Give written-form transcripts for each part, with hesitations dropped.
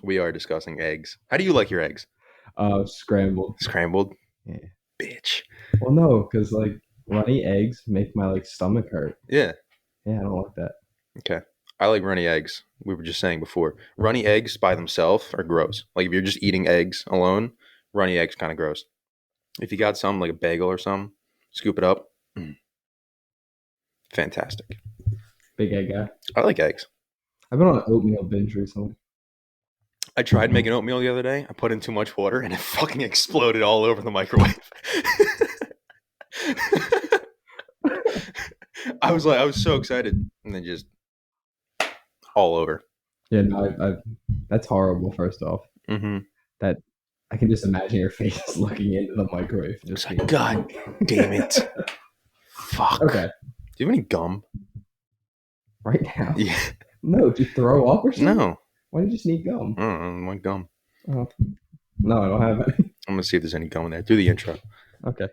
We are discussing eggs. How do you like your eggs? Scrambled. Scrambled? Yeah. Bitch. Well, no, because like runny eggs make my like stomach hurt. Yeah. Yeah, I don't like that. Okay. I like runny eggs. We were just saying before. Runny eggs by themselves are gross. Like if you're just eating eggs alone, runny eggs kind of gross. If you got some like a bagel or something, scoop it up. Fantastic. Big egg guy. I like eggs. I've been on an oatmeal binge recently. I tried making oatmeal the other day. I put in too much water and it fucking exploded all over the microwave. I was so excited, and then just all over. Yeah, no, that's horrible. First off, that I can just imagine your face looking into the microwave. Just like, God damn it! Fuck. Okay. Do you have any gum? Right now? Yeah. No, did you throw up or something? No. Why did you just need gum? I don't want gum. Oh. No, I don't have any. I'm gonna see if there's any gum in there. Do the intro. Okay.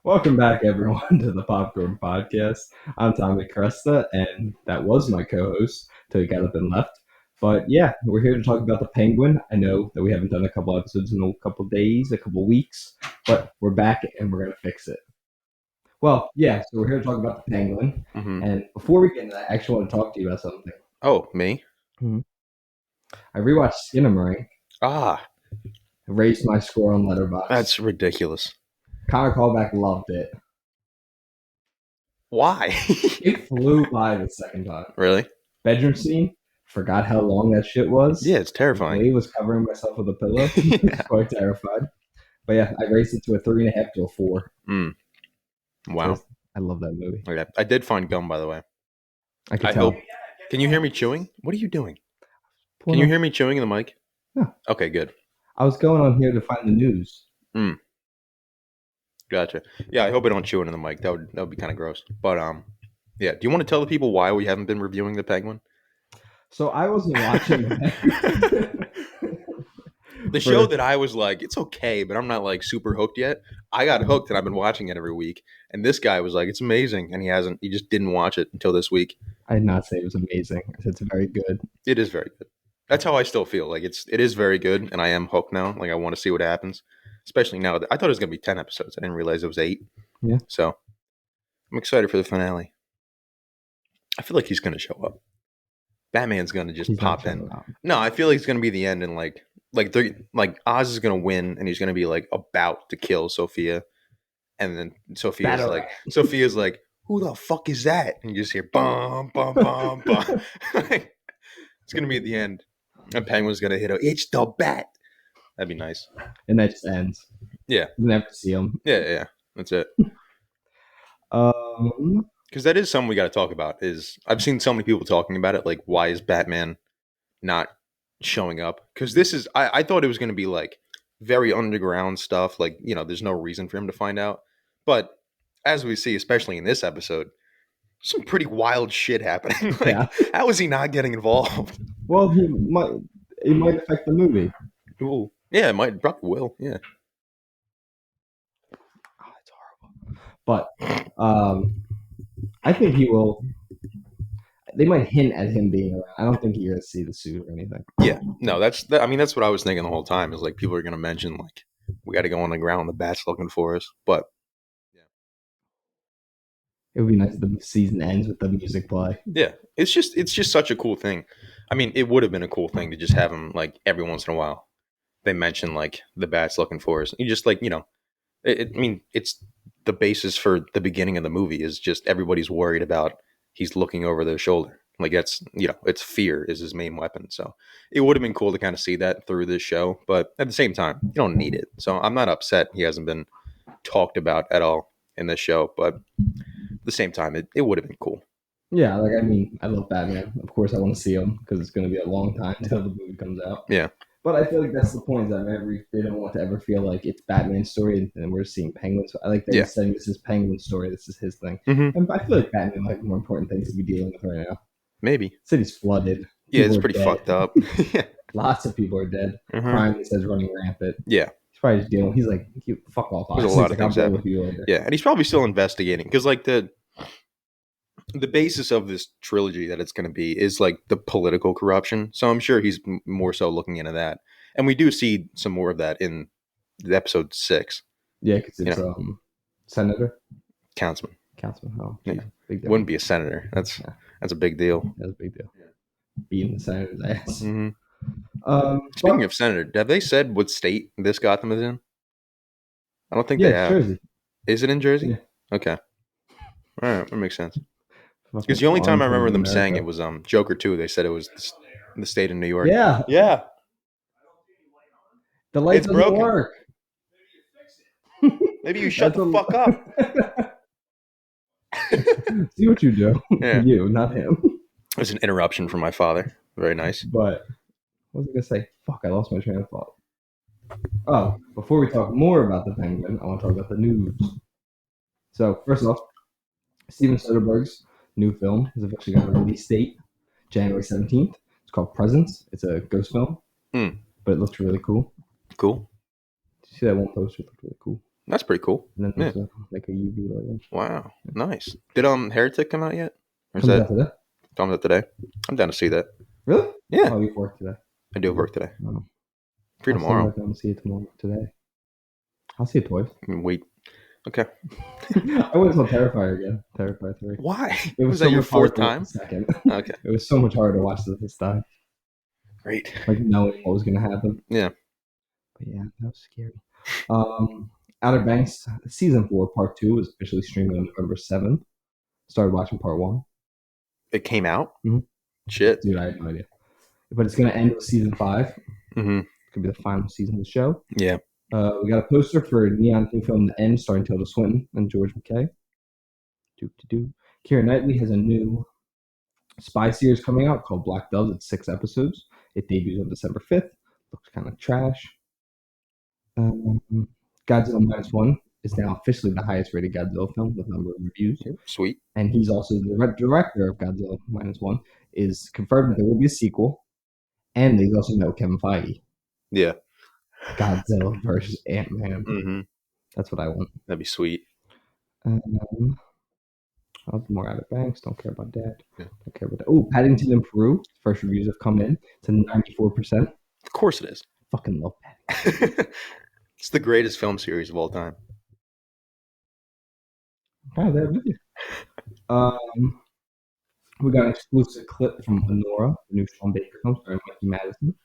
Welcome back, everyone, to the Popcorn Podcast. I'm Tommy Cresta, and that was my co-host till he got up and left. But yeah, we're here to talk about the Penguin. I know that we haven't done a couple episodes in a couple days, a couple weeks, but we're back and we're going to fix it. Well, yeah, so we're here to talk about the Penguin. And before we get into that, I actually want to talk to you about something. Oh, me? I rewatched Skinamarink. Ah. Raised my score on Letterboxd. That's ridiculous. Connor Callback loved it. Why? It flew by the second time. Really? Bedroom scene. Forgot how long that shit was. Yeah, it's terrifying. I was covering myself with a pillow. Yeah. I was quite terrified. But yeah, I raised it to a 3.5 to a 4. Wow. So I love that movie. Okay. I did find gum, by the way. I can tell. Can you hear me chewing? What are you doing? Can you hear me chewing in the mic? No. Okay, good. I was going on here to find the news. Gotcha. Yeah, I hope I don't chew into the mic. That would be kind of gross. But yeah. Do you want to tell the people why we haven't been reviewing the Penguin? So I wasn't watching the show that I was like, it's okay, but I'm not like super hooked yet. I got hooked and I've been watching it every week. And this guy was like, it's amazing, and he just didn't watch it until this week. I did not say it was amazing. I said it's very good. It is very good. That's how I still feel. Like it is very good, and I am hooked now. Like I want to see what happens. Especially now that I thought it was going to be 10 episodes. I didn't realize it was 8. Yeah. So I'm excited for the finale. I feel like he's going to show up. Batman's going to just pop in. No, I feel like it's going to be the end, and like Oz is going to win, and he's going to be like about to kill Sophia. And then Sophia's like, who the fuck is that? And you just hear bum, bum, bum, bum. It's going to be at the end. And Penguin's going to hit her. It's the bat. That'd be nice. And that just ends. Yeah. You never see him. Yeah. That's it. Because that is something we got to talk about. I've seen so many people talking about it. Like, why is Batman not showing up? Because this is, I thought it was going to be like very underground stuff. Like, there's no reason for him to find out. But as we see, especially in this episode, some pretty wild shit happening. How is he not getting involved? Well, it might affect the movie. Ooh. Yeah, it might. Probably will. Yeah. Oh, it's horrible. But I think he will. They might hint at him being around. I don't think you're gonna see the suit or anything. Yeah. No, that's what I was thinking the whole time. Is like people are gonna mention like we got to go on the ground. The bat's looking for us. But yeah, it would be nice if the season ends with the music play. Yeah, it's just such a cool thing. I mean, it would have been a cool thing to just have him like every once in a while. They mention like the bat's looking for us. You just like it's the basis for the beginning of the movie is just everybody's worried about he's looking over their shoulder. Like that's it's fear is his main weapon. So it would have been cool to kind of see that through this show, but at the same time, you don't need it. So I'm not upset he hasn't been talked about at all in this show, but at the same time, it would have been cool. Yeah, like I love Batman. Of course, I want to see him because it's going to be a long time until the movie comes out. Yeah. But I feel like that's the point, that they don't want to ever feel like it's Batman's story and we're seeing Penguin. So I like that he's saying this is Penguin's story, this is his thing. And I feel like Batman might have more important things to be dealing with right now. Maybe. City's flooded. Yeah, it's pretty fucked up. Lots of people are dead. Crime, he says, running rampant. Yeah. He's probably just dealing. He's like, fuck off. There's a lot of things happening. Yeah, and he's probably still investigating because like the basis of this trilogy that it's going to be is like the political corruption. So I'm sure he's more so looking into that, and we do see some more of that in episode 6. Yeah, because You it's know, senator, councilman. councilman. Oh, Yeah, geez, big deal. wouldn't be a senator. That's Yeah, that's a big deal. that's a big deal. Beating the senator's ass. Hmm. Speaking But of senator, have they said what state this Gotham is in? I don't think yeah, they it's have. Jersey. Is it in Jersey? Yeah, Okay, all right, that makes sense. Because fucking the only time I armpit remember of them saying it America. was Joker 2. They said it was the state of New York. Yeah, Yeah, the light it's doesn't broken. work. Maybe you shut That's the fuck up. See what you do. Yeah. You, not him. It was an interruption from my father. Very nice. But what was I gonna say? Fuck, I lost my train of thought. Oh, before we talk more about the Penguin, I want to talk about the news. So first off, Steven Soderbergh's new film is officially got a release date, January 17th. It's called Presence. It's a ghost film, Hmm. but it looks really cool. Cool. Did you see that one poster? It looked really cool. That's pretty cool. And then there's like a UV lighting. Wow. Nice. Did Heretic come out yet? Or is Comes that out today. comes out today? I'm down to see that. Really? Yeah. Oh, you work today. I do have work today. Oh. Free tomorrow. I'm going to see it tomorrow. Today. I'll see it twice. Wait. Okay. I went to Terrifier again. Terrifier 3. Why? It Was that your much harder fourth time? Second. Okay. It was so much harder to watch this time. Great. Like knowing what was going to happen. Yeah. But yeah, that was scary. Outer Banks season 4 part 2 was officially streaming on November 7th. Started watching part 1. It came out? Mhm. Shit. Dude, I had no idea. But it's going to end with season 5. Mm-hmm. Could be the final season of the show. Yeah. We got a poster for Neon's new film, The End, starring Tilda Swinton and George McKay. Keira Knightley has a new spy series coming out called Black Doves. It's 6 episodes. It debuts on December 5th. Looks kind of trash. Godzilla Minus One is now officially the highest rated Godzilla film with a number of reviews. Sweet. And he's also the director of Godzilla Minus One. Is confirmed that there will be a sequel. And they also know Kevin Feige. Yeah. Godzilla versus Ant-Man. Mm-hmm. That's what I want. That'd be sweet. More Outer Banks. Don't care about that. Yeah. Don't care about that. Oh, Paddington in Peru. First reviews have come in. It's a 94%. Of course it is. Fucking love Paddington. It's the greatest film series of all time. Oh, there with you. We got an exclusive clip from Honora, the new Sean Baker film starring Mikey Madison,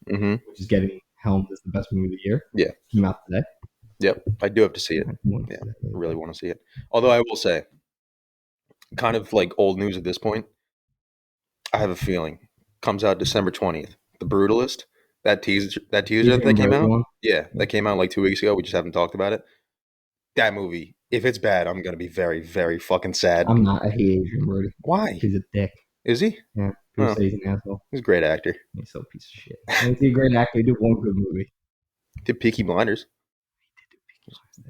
which is getting helmed as the best movie of the year. Yeah. Came out today. Yep. I do have to see it. Yeah. I really want to see it. Although I will say, kind of like old news at this point, I have a feeling comes out December 20th. The Brutalist, that teaser that came out. One? Yeah, that came out like 2 weeks ago. We just haven't talked about it. That movie, if it's bad, I'm gonna be very, very fucking sad. I'm not. I hate Adrian Brody. Why? He's a dick. Is he? Yeah. People say he's an asshole. He's a great actor. He's so a piece of shit. He's a great actor. He did one good movie. Did Peaky Blinders.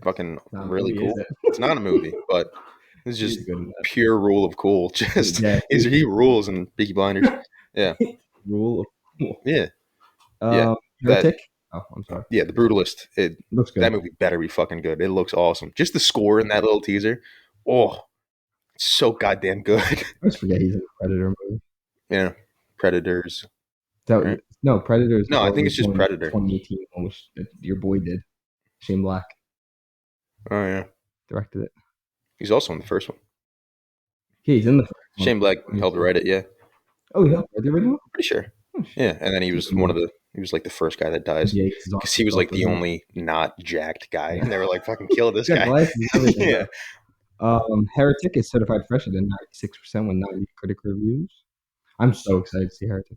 Fucking really movie, cool. It's not a movie, but it's just pure rule of cool. Just he rules in Peaky Blinders. Yeah. Rule of cool. Yeah. Heretic? I'm sorry. Yeah, The Brutalist. It looks good. That movie better be fucking good. It looks awesome. Just the score in that little teaser. Oh, it's so goddamn good. I always forget he's in a Predator movie. Yeah. Predators. Right? No, Predators. No, I think it's just Predator. 2018 one, which your boy did. Shane Black. Oh, yeah. Directed it. He's also in the first one. Yeah, he's in the first one. Shane Black helped write it, yeah. Oh, he helped write the original? Pretty sure. Yeah, and then he was he was like the first guy that dies. Yeah, because he was like the only not jacked guy. And they were like, fucking kill this guy. Yeah. Heretic is certified fresh at 96% with 90 critic reviews. I'm so excited to see Heretic.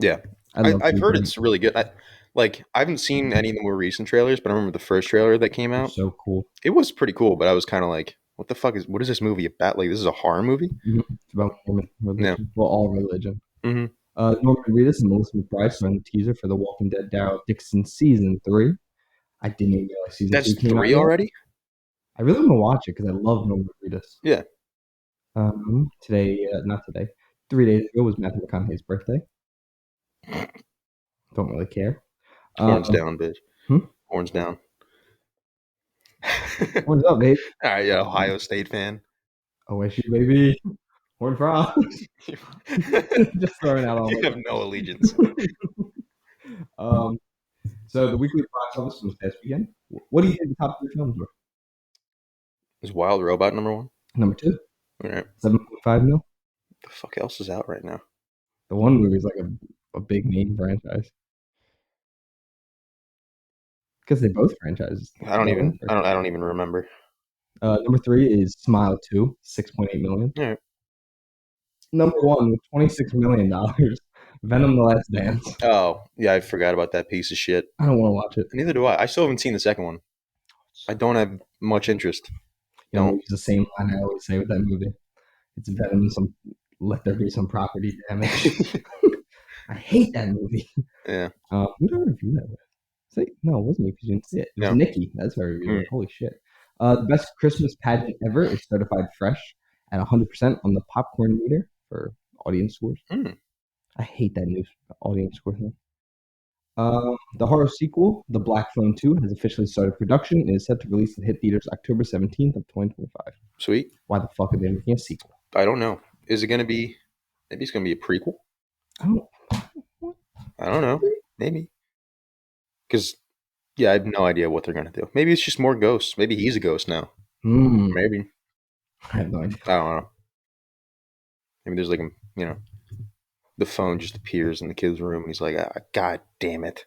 Yeah. I've heard it's really good. I haven't seen any of the more recent trailers, but I remember the first trailer that came out. So cool. It was pretty cool, but I was kind of like, what is this movie about? Like, this is a horror movie? Mm-hmm. It's about Mormon religion. Yeah. Well, all religion. Mm-hmm. Norman Reedus and Melissa McBride starring the teaser for The Walking Dead Daryl Dixon season 3. I didn't even realize season 2 came out. That's 3 already? I really want to watch it because I love Norman Reedus. Yeah. Not today. 3 days ago was Matthew McConaughey's birthday. Don't really care. Horns down, bitch. Horns down. Horns up, babe. All right, yeah, Ohio State fan. OSU, baby. Horn Frog. Just throwing out all You my have no allegiance. um, so the weekly box office from this past weekend. What do you think the top three films were? Is Wild Robot number one? Number two, All right. 7.5 mil. The fuck else is out right now? The one movie is like a big name franchise because they both franchises. I don't even remember. Number three is Smile 2, 6.8 million. All right. Number one with $26 million, Venom: The Last Dance. Oh, yeah, I forgot about that piece of shit. I don't want to watch it. Neither do I. I still haven't seen the second one. I don't have much interest. You know, Don't. use the same line I always say with that movie. It's Venom. Let there be some property damage. I hate that movie. Yeah. Who did I review that with? No, it wasn't you because you didn't see it. It was No. Nikki. That's who I reviewed it with. Holy shit. The best Christmas pageant ever is certified fresh at 100% on the popcorn meter for audience scores. I hate that new audience score thing. The horror sequel, The Black Phone 2, has officially started production and is set to release in hit theaters October 17th of 2025. Sweet. Why the fuck are they making a sequel? I don't know. Is it going to be? Maybe it's going to be a prequel. I don't know. Maybe. Because, yeah, I have no idea what they're going to do. Maybe it's just more ghosts. Maybe he's a ghost now. Maybe. I have no idea. I don't know. Maybe there's like a, the phone just appears in the kid's room and he's like, God damn it.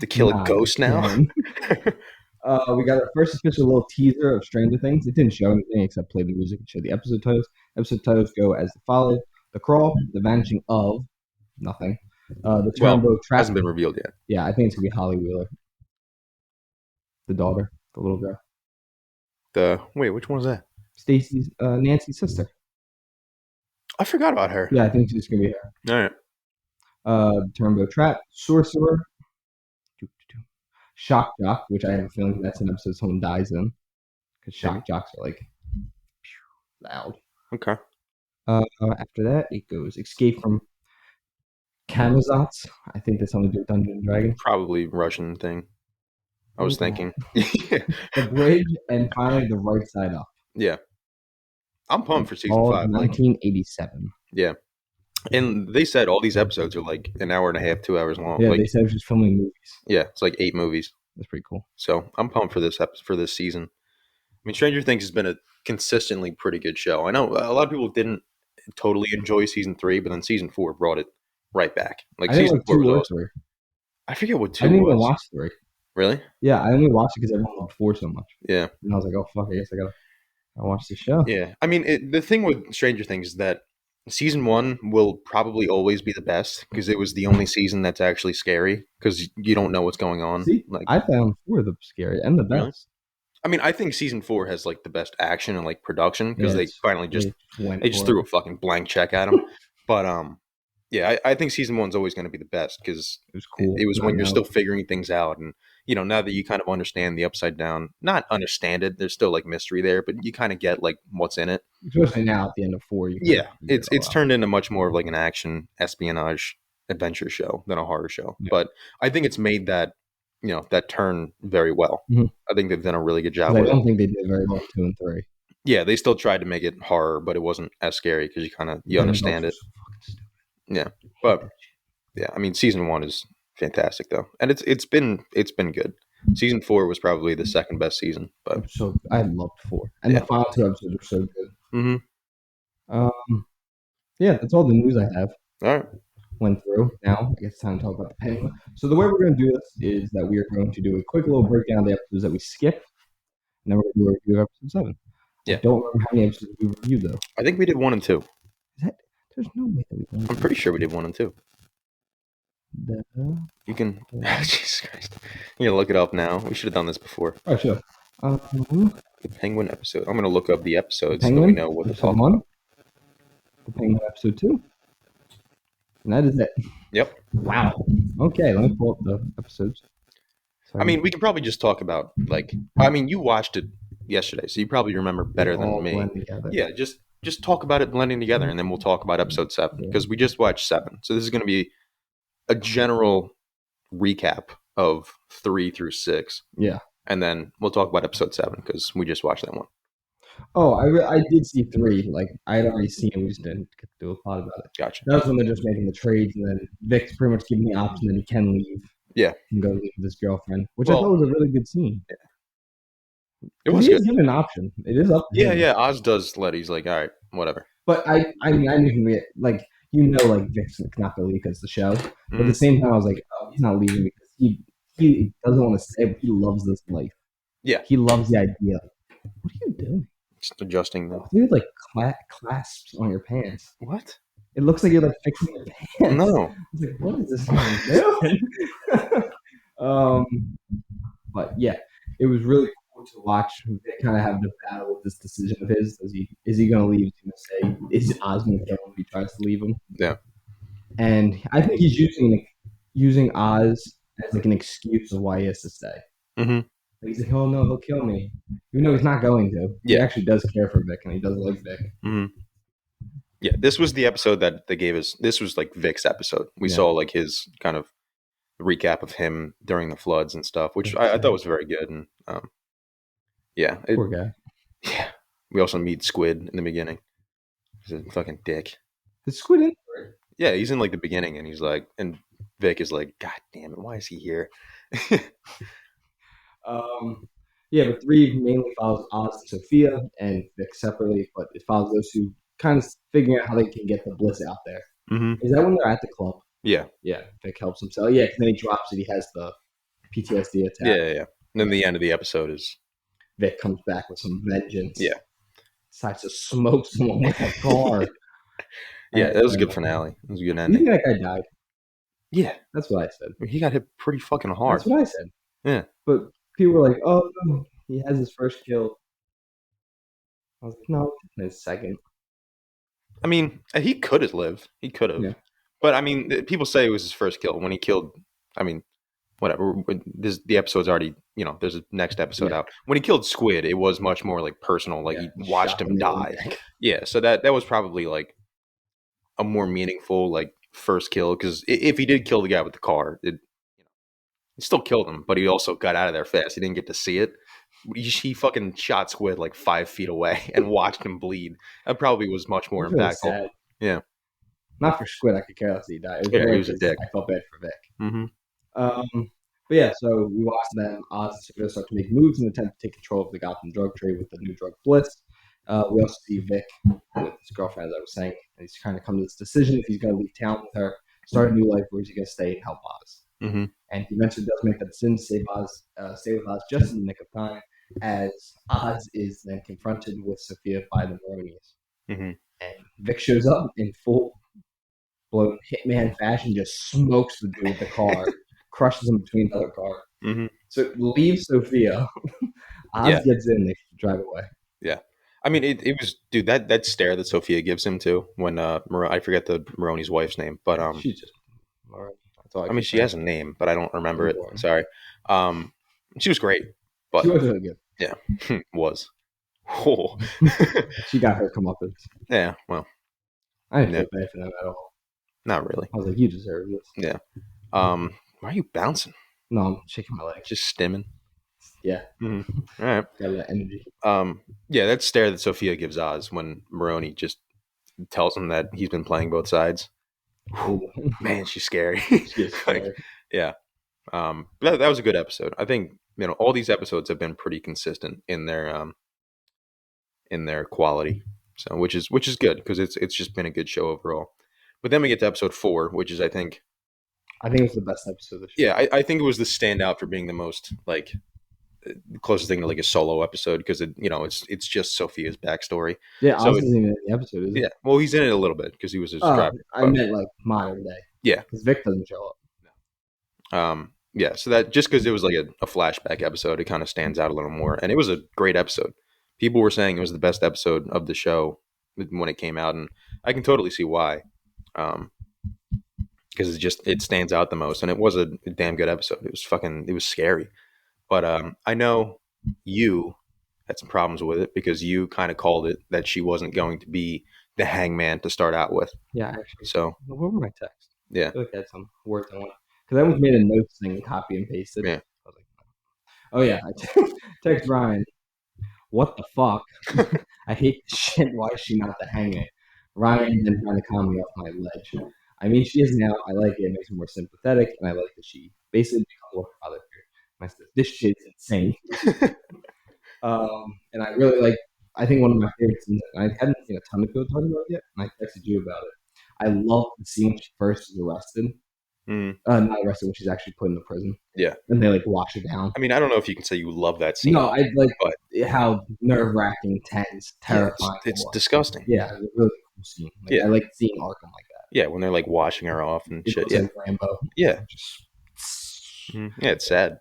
To kill a ghost now? We got our first official little teaser of Stranger Things. It didn't show anything except play the music and show the episode titles. Episode titles go as follows: The Crawl, The Vanishing of, nothing. The Turnbow Trap hasn't been revealed yet. Yeah, I think it's gonna be Holly Wheeler, the daughter, the little girl. Wait, which one was that? Stacy's, Nancy's sister. I forgot about her. Yeah, I think she's gonna be her. All right. The Turnbow Trap, Sorcerer, Shock Jock, which I have a feeling that's an episode someone dies in, because shock jocks are like loud. Okay. After that, it goes Escape from Kamazats. I think that's something to do with Dungeons and Dragons. Probably Russian thing. I was thinking. The Bridge, and finally The Right Side Up. Yeah. I'm pumped for season 5. 1987. Yeah. And they said all these episodes are like an hour and a half, 2 hours long. Yeah, like, they said it was just filming movies. Yeah, it's like 8 movies. That's pretty cool. So I'm pumped for this season. I mean, Stranger Things has been a consistently pretty good show. I know a lot of people didn't totally enjoy season 3, but then season 4 brought it right back. Like season 4 was awesome. 3. I forget what 2 was. I didn't even watch 3. Really? Yeah, I only watched it because everyone loved 4 so much. Yeah. And I was like, oh fuck, I guess I gotta watch the show. Yeah. I mean, the thing with Stranger Things is that season 1 will probably always be the best because it was the only season that's actually scary because you don't know what's going on. See, I found 4 the scary and the best. Really? I mean, I think season 4 has like the best action and like production because they finally just threw a fucking blank check at them. But yeah, I think season 1's always going to be the best because it was cool. It was when you're still figuring things out, and now that you kind of understand the Upside Down, not understand it, there's still like mystery there, but you kind of get like what's in it. Especially now at the end of 4, it's turned into much more of like an action espionage adventure show than a horror show. Yeah. But I think it's made that that turn very well. Mm-hmm. I think they've done a really good job. I don't think they did very well 2 and 3. Yeah, they still tried to make it horror, but it wasn't as scary because you understand it. Yeah, but yeah, I mean, season 1 is fantastic though, and it's been good. Season 4 was probably the second best season, but I loved 4, and the final 2 episodes are so good. Mm-hmm. Yeah, that's all the news I have. All right. Went through. Now, I guess it's time to talk about the Penguin. So the way we're going to do this is that we are going to do a quick little breakdown of the episodes that we skipped, and then we're going to do a review of episode 7. Yeah. I don't remember how many episodes we reviewed, though. I think we did 1 and 2. There's no way that we did. I'm pretty sure we did 1 and 2. You can... Jesus Christ. You can look it up now. We should have done this before. Oh, sure. The Penguin episode. I'm going to look up the episodes so we know what to talk about. The Penguin episode 2. And that is it. Yep. Wow. Okay, let me pull up the episodes. Sorry. I mean, we can probably just talk about, you watched it yesterday, so you probably remember better than me. Yeah, just talk about it blending together, and then we'll talk about episode 7, because we just watched 7. So this is going to be a general recap of 3 through 6. Yeah. And then we'll talk about episode 7, because we just watched that one. Oh, I did see three. Like I had already seen it. We just didn't get to do a plot about it. Gotcha. That was when they're just making the trades, and then Vic's pretty much giving the option that he can leave Yeah. and go live with his girlfriend, which I Well, thought was a really good scene it because was he is good. given an option. It is up to Yeah, him. yeah. Oz does let. He's like, all right, whatever. But I mean, I knew he like like Vic's not gonna leave because the show. But at the Mm, same time, I was like, oh, he's not leaving because he doesn't want to stay, but he loves this life. yeah. He loves the idea. What are you doing? Just adjusting the Dude, like clasps on your pants. what? It looks like you're like fixing your pants. No. I was like, what is this man doing? um, but yeah, it was really cool to watch. They kind of have the battle with this decision of his. Is he going to leave? Is he going to stay? Is Oz going to kill him if he tries to leave him? Yeah. And I think he's using Oz as like an excuse of why he has to stay. Mm-hmm. He's like, oh no, he'll kill me, even though he's not going to. He Yeah. actually does care for Vic, and he does like Vic. Mm-hmm. Yeah. This was the episode that they gave us. This was like Vic's episode. We Yeah. saw like his kind of recap of him during the floods and stuff, which I thought was very good. And yeah, Poor guy. yeah. We also meet Squid in the beginning. He's a fucking dick. The squid in. Yeah, he's in like the beginning, and he's like, and Vic is like, God damn it, why is he here? Yeah, but three mainly follows Oz and Sophia and Vic separately, but it follows those two kind of figuring out how they can get the bliss out there. Mm-hmm. Is that when they're at the club? Yeah, Yeah, Vic helps himself. Yeah, 'cause then he drops it. He has the PTSD attack. yeah. And then the end of the episode is Vic comes back with some vengeance. Yeah. Decides to smoke someone with a car. yeah, that was a good finale. It was a good You ending. think that guy died? Yeah, That's what I said. he got hit pretty fucking hard. That's what I said. Yeah, But people were like, "Oh no, he has his first kill." I was like, "No, his second." I mean, he could have lived. He could have. Yeah. But I mean, people say it was his first kill when he killed. I mean, whatever. The episode's already. There's a next episode Yeah. out. When he killed Squid, it was much more like personal. Like Yeah, he watched shot him in the die. neck. Yeah, so that was probably like a more meaningful like first kill because if he did kill the guy with the car, he still killed him, but he also got out of there fast. He didn't get to see it. He fucking shot Squid like 5 feet away and watched him bleed. That probably was much more It was really impactful. sad. Yeah. Not for Squid, I could care less that he died. Yeah, more he was a just dick. I felt bad for Vic. Mm-hmm. But yeah, so we watched them. Oz and Sophia start to make moves in an attempt to take control of the Gotham drug trade with the new drug Bliss. We also see Vic with his girlfriend, as I was saying, and he's trying to come to this decision if he's going to leave town with her, start a new life, or is he going to stay and help Oz? Mm-hmm. And he eventually does make that decision to stay with Oz just in the nick of time, as Oz is then confronted with Sophia by the Maronies. Mm-hmm. And Vic shows up in full blown hitman fashion, just smokes the dude with the car, crushes him between the other car. Mm-hmm. So leaves Sophia. Oz gets in, they drive away. Yeah. I mean, it was, dude, that stare that Sophia gives him too when I forget the Maroni's wife's name, but She's just. I mean, she has a name, but I don't remember it. Boring. Sorry. She was great, but She was really good. yeah, was. Oh. She got her comeuppance. Yeah, well, I didn't feel bad for them at all. not really. I was like, you deserve this. Yeah. Why are you bouncing? No, I'm shaking my legs. Just stimming. Yeah. Mm-hmm. All right. Got that energy. Yeah, that stare that Sophia gives Oz when Maroni just tells him that he's been playing both sides. Man, she's scary. Like, yeah. That was a good episode. I think all these episodes have been pretty consistent in their quality, so which is good because it's just been a good show overall. But then we get to episode 4, which is I think it was the best episode of the show. Yeah, I think it was the standout for being the most like the closest thing to like a solo episode because it's just Sophia's backstory. Yeah, So Oz isn't even in the episode, is it? Yeah, well, he's in it a little bit because he was his driver. I meant like modern day. Yeah, because Vic doesn't show up. Yeah, so that just because it was like a flashback episode, it kind of stands out a little more, and it was a great episode. People were saying it was the best episode of the show when it came out, and I can totally see why. Because it stands out the most, and it was a damn good episode. It was scary, but I know you had some problems with it because you kind of called it that she wasn't going to be the hangman to start out with. Yeah, actually. So what were my texts? Yeah, I feel like I had some words I want because I almost made a notes thing and copy and pasted. Yeah. I was like, oh yeah, I text Brian. What the fuck? I hate this shit. Why is she not the hangman? Ryan then trying to calm me off my ledge. I mean, she is now. I like it. It makes her more sympathetic, and I like that she basically becomes a father figure. And I said, this shit is insane. And I really like. I think one of my favorite scenes. I hadn't seen a ton of people talking about it yet, and I texted you about it. I love the scene when she first is arrested. Mm, Not arrested, when she's actually put in the prison, yeah. and they like wash her down. I mean, I don't know if you can say you love that No, scene, I like but how nerve wracking, tense, yeah, terrifying it it's was. disgusting. Yeah, it was a really cool scene. Like Yeah, I like seeing Arkham like that. yeah, when they're like washing her off and It shit. looks Yeah, like Rambo. yeah, Just yeah. It's sad.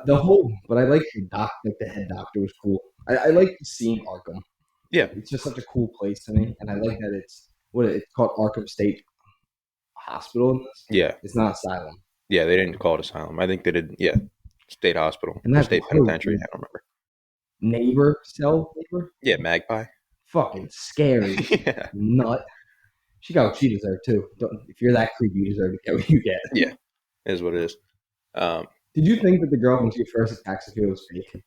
the whole, but I like like the head doctor was cool. I like seeing Arkham. Yeah, It's just such a cool place to me, and I like that it's called Arkham State Hospital in this. yeah, It's not asylum. yeah. They didn't call it asylum. I think they did. Yeah, state hospital And or that state whole penitentiary. I don't remember. neighbor, Yeah, Magpie. fucking scary Yeah, nut. She got what she deserved too. If you're that creepy, you deserve to get what you get. yeah. It is what it is. Um, Did you think that the girl when she first attacked Sophia was fake?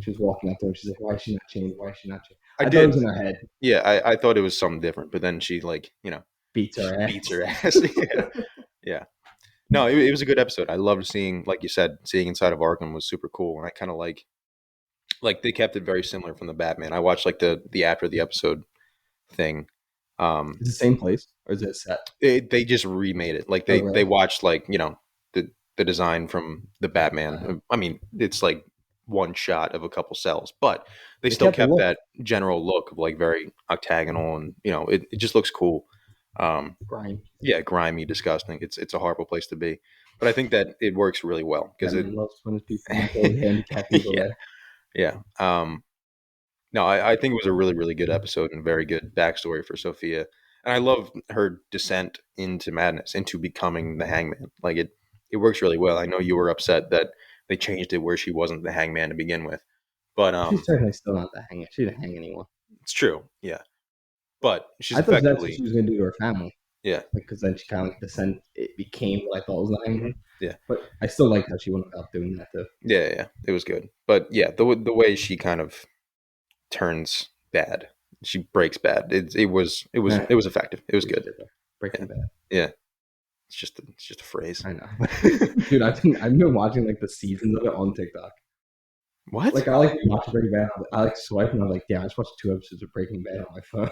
She was walking up there and she's like, "Why is she not changed? Why is she not changed?" I I thought it was did. in her head. Yeah, I thought it was something different, but then she like Beats she her beats ass. her ass. Yeah, yeah. No, it was a good episode. I loved seeing, like you said, seeing inside of Arkham was super cool, and I kind of like they kept it very similar from the Batman. I watched like the after the episode thing. It's the same place, or is it set? They just remade it. Like Oh, they really? watched like the design from the Batman. I mean, it's like one shot of a couple cells, but they They still kept the kept look. that general look of like very octagonal, and it just looks cool. Um, Grime. yeah, grimy, disgusting. It's a horrible place to be, but I think that it works really well because it. Batman loves when his people mentally handicapped people Yeah, there. yeah. No, I think it was a really, really good episode and very good backstory for Sophia. And I love her descent into madness, into becoming the hangman. Like it works really well. I know you were upset that they changed it where she wasn't the hangman to begin with. But She's certainly still not the hang. She didn't hang anyone. it's true. Yeah. But she's I thought that's what effectively she was going to do to her family. yeah. Because then she kind of like descent. It became what I thought was the hangman. Yeah. But I still like how she went about doing that too. Yeah, yeah. It was good. But yeah, the way she kind of turns bad. She breaks bad. It was effective. It was good. Breaking Yeah. Bad. Yeah. It's just a phrase. I know, dude. I've been watching like the seasons of it on TikTok. What? Like I like watching Breaking Bad. I like swipe and I'm like, yeah, I just watched 2 episodes of Breaking Bad on my phone.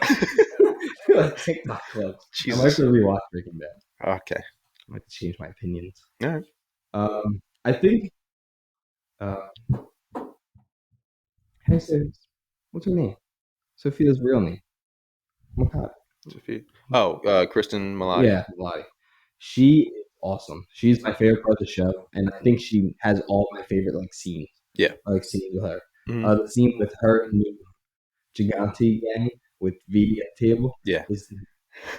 Like TikTok clips. I might have Jesus. to rewatch Breaking Bad. Okay. I might have to change my opinions. All right. I think. Uh, hey, what's her name? Sophia's real name. Oh my God. Sophia. Oh, Kristen Milotti. Yeah, Lottie. She is awesome. She's my favorite part of the show, and I think she has all my favorite like scenes. Yeah. I like scenes with her. Mhm. The scene with her and the Gigante gang with Vivi at the table Yeah. is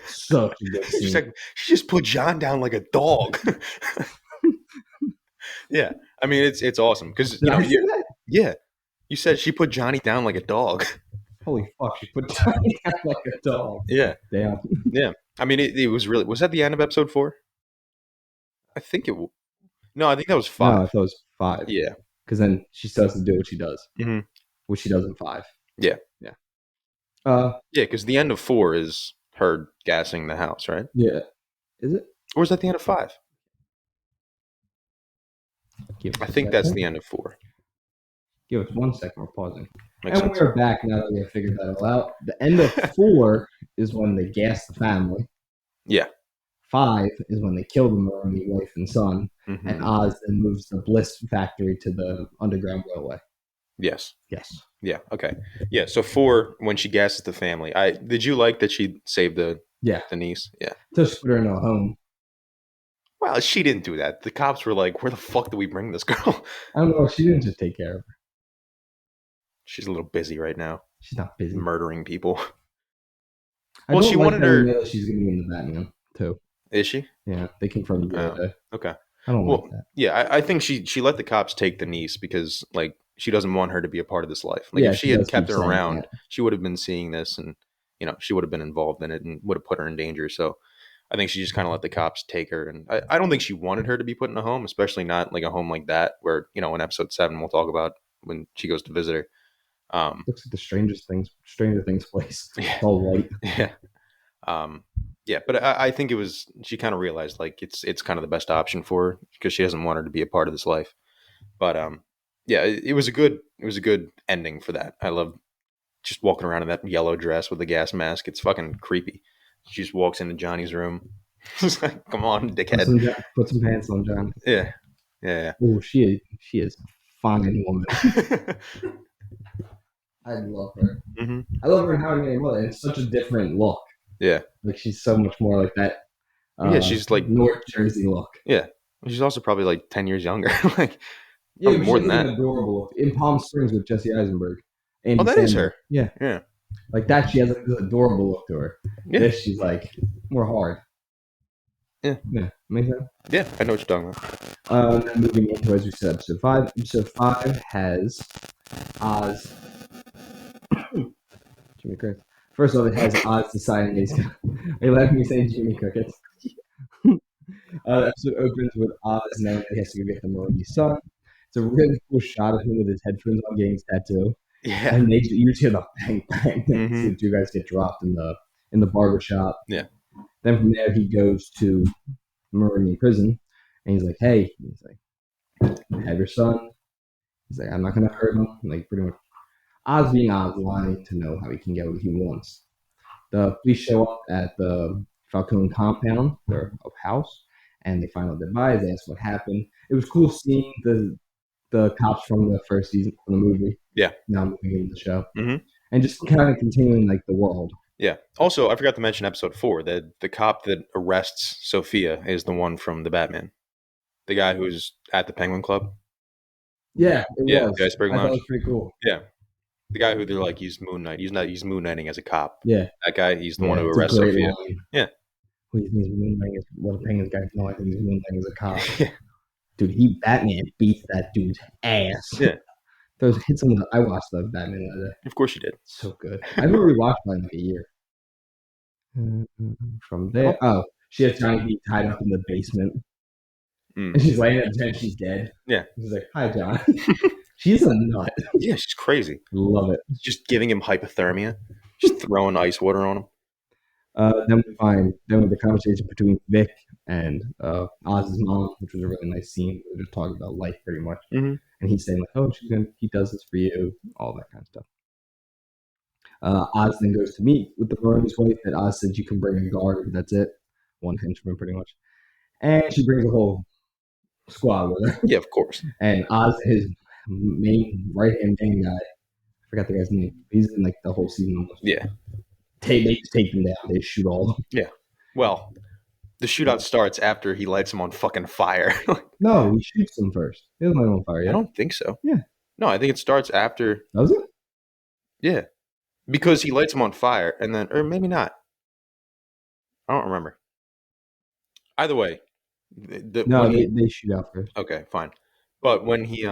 such a good She's scene. like, she just put John down like a dog. Yeah. I mean, it's awesome because Did I say that? yeah, you said she put Johnny down like a dog. Holy fuck! She put Johnny down like a dog. Yeah. Damn. Yeah. I mean, it was really. Was that the end of episode 4? I think it. No, I think that was No, 5. I thought it was 5. Yeah. Because then she starts to do what she does, hmm which she does in 5. Yeah. Yeah. Yeah, because the end of 4 is her gassing the house, right? Yeah. Is it? Or is that the end of 5? Give us I a think that's second. the end of 4. Give us 1 second. We're pausing. Makes And sense. we're back now that we have figured that all out. The end of 4 is when they gas the family. Yeah. 5 is when they kill the Maroni wife and son. Mhm. And Oz then moves the Bliss factory to the Underground Railway. Yes. Yes. Yeah. Okay. Yeah. So 4, when she gasses the family, did you like that she saved the niece? Yeah. Just put her in a home. Well, she didn't do that. The cops were like, "Where the fuck do we bring this girl?" I don't know. She didn't just take care of her. She's a little busy right now, She's not busy. murdering people. I Well, don't she like wanted that her- we know that she's going to be in the Batman, too. Is she? Yeah, they confirmed it the other day. Okay. I don't Well, like that. yeah, I think she let the cops take the niece because like she doesn't want her to be a part of this life. Like Yeah, if she she had does kept keep her saying around, that. she would have been seeing this, and she would have been involved in it and would have put her in danger. So I think she just kind of let the cops take her, and I don't think she wanted her to be put in a home, especially not like a home like that where in episode 7 we'll talk about when she goes to visit her. Looks like the Stranger Things place. Yeah, It's all white. yeah, um, yeah. But I think it was she kind of realized like it's kind of the best option for her because she doesn't want her to be a part of this life. But yeah, it was a good ending for that. I love just walking around in that yellow dress with the gas mask. It's fucking creepy. She just walks into Johnny's room. It's like, come on, dickhead. Put some pants on, John. Yeah, yeah, Oh, she is a fine woman. yeah. I love her. hmm I love her in How I Met Your Mother. It's such a different look. Yeah, Like she's so much more like that yeah. She's like, North Jersey look. yeah. She's also probably like 10 years younger. Like Yeah, probably but she more has than like an that. adorable look. In Palm Springs with Jesse Eisenberg, Oh, Andy that is Samberg. her. Yeah, Yeah, like that. She has like this adorable look to her. yeah, This she's like more hard. yeah, Yeah, makes sense. yeah. I know what you're talking about. Then moving into, as we said, episode 5. Episode 5 has Oz. Jimmy Crickets. First of all, it has Oz deciding he's gonna. Are you laughing at me saying Jimmy Crickets? The episode opens with Oz knowing that he has to go get the Maroni's son. It's a really cool shot of him with his headphones on getting his tattoo. Yeah. And you just hear the bang bang. hmm See the two guys get dropped in the barber shop. Yeah. Then from there he goes to Maroni prison, and he's like, "Hey," he's like, "I have your son." He's like, "I'm not gonna hurt him." Like pretty much, Oz being Oz, wanting to know how he can get what he wants. The police show up at the Falcone compound, their house, and they find out their bodies. They ask what happened. It was cool seeing the cops from the first season from the movie. Yeah. Now moving into the show, hmm and just kind of continuing like the world. Yeah. Also, I forgot to mention episode 4 that the cop that arrests Sophia is the one from the Batman, the guy who's at the Penguin Club. Yeah, it Yeah, was. the Iceberg I thought it Lounge. was pretty cool. Yeah, the guy who they're like he's Moon Knight. He's not. He's moonlighting as a cop. Yeah, That guy. He's the one yeah, who it's a arrests great Sophia. line. Yeah. Who do you think is moonlighting? Well, the Penguins guy no, I think he's moonlighting as a cop. Yeah. Dude, Batman beats that dude's ass. Yeah. Those hits him with. I watched the Batman the other day. Of course you did. So good. I haven't rewatched mine in like a year. From there, she has Johnny B tied up in the basement, and Mm. she's laying at the bed. She's dead. Yeah. She's like, "Hi, John." She's a nut. Yeah, she's crazy. Love it. Just giving him hypothermia. Just throwing ice water on him. Then with the conversation between Vic and Oz's mom, which was a really nice scene. We were just talking about life pretty much, Mhm. and he's saying like, "Oh, he does this for you," all that kind of stuff. Oz then goes to meet with the Maroni's wife, and Oz said, "You can bring a guard. That's it, one henchman, pretty much." And she brings a whole squad with her. Yeah, of course. And Oz, his main right hand man guy, I forgot the guy's name. He's in like the whole season almost. Yeah. They just take them down. They shoot all of them. Yeah. Well, the shootout starts after he lights him on fucking fire. No, he shoots them first. He doesn't light them on fire I yet. don't think so. Yeah. No, I think it starts after. Does it? Yeah. Because he lights him on fire and then, or maybe not. I don't remember. Either way. No, when they shoot out first. okay, fine. But when he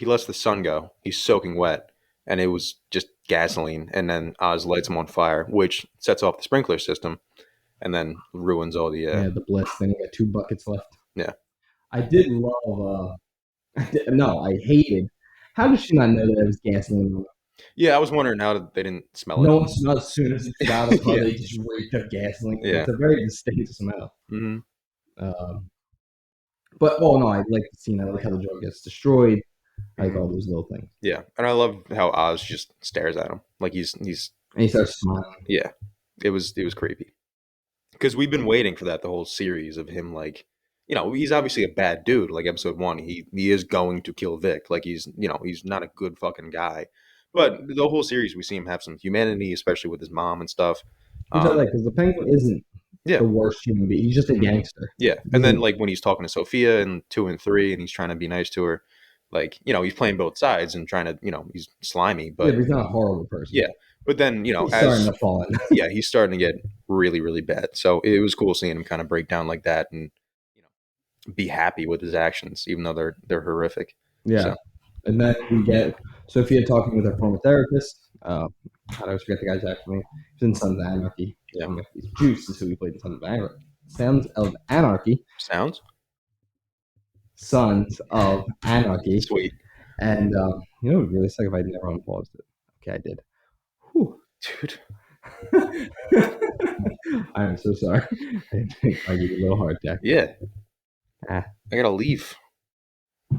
lets the sun go, he's soaking wet, and it was just gasoline, and then Oz lights him on fire, which sets off the sprinkler system, and then ruins all the. Yeah, the bliss. Then we got 2 buckets left. Yeah. I did love. No, I hated. How did she not know that it was gasoline? Yeah, I was wondering how they didn't smell it. No one smelled as soon as it got out of the car. Yeah. They just reeked of gasoline. Yeah. It's a very distinct smell. hmm But no, I like the scene. I like how the drug gets destroyed. I like all those little things. Yeah, and I love how Oz just stares at him like he's. And he starts smiling. Yeah, it was creepy because we've been waiting for that the whole series of him like. He's obviously a bad dude. Like episode 1, he is going to kill Vic. Like he's not a good fucking guy. But the whole series, we see him have some humanity, especially with his mom and stuff. Which I like because the Penguin isn't Yeah, the worst human being. He's just a gangster. yeah. And then like when he's talking to Sophia in 2 and 3, and he's trying to be nice to her, like he's playing both sides and trying to he's slimy, Yeah, but but he's not a horrible person. yeah. But then He's as starting to fall in. yeah, he's starting to get really, really bad. So it was cool seeing him kind of break down like that and be happy with his actions, even though they're horrific. Yeah. So, And then we get Sophia talking with her former therapist. I always forget the guy's actual name. He's in Sons of Anarchy. Yeah. Juice is who he played in Sons of Anarchy. Sons of Anarchy. sounds Sons of Anarchy. sweet. And it would really suck if I never unpaused it. Okay, I did. Whew. Dude. I am so sorry. I think I gave you a little heart attack. Yeah. Ah. I gotta leave.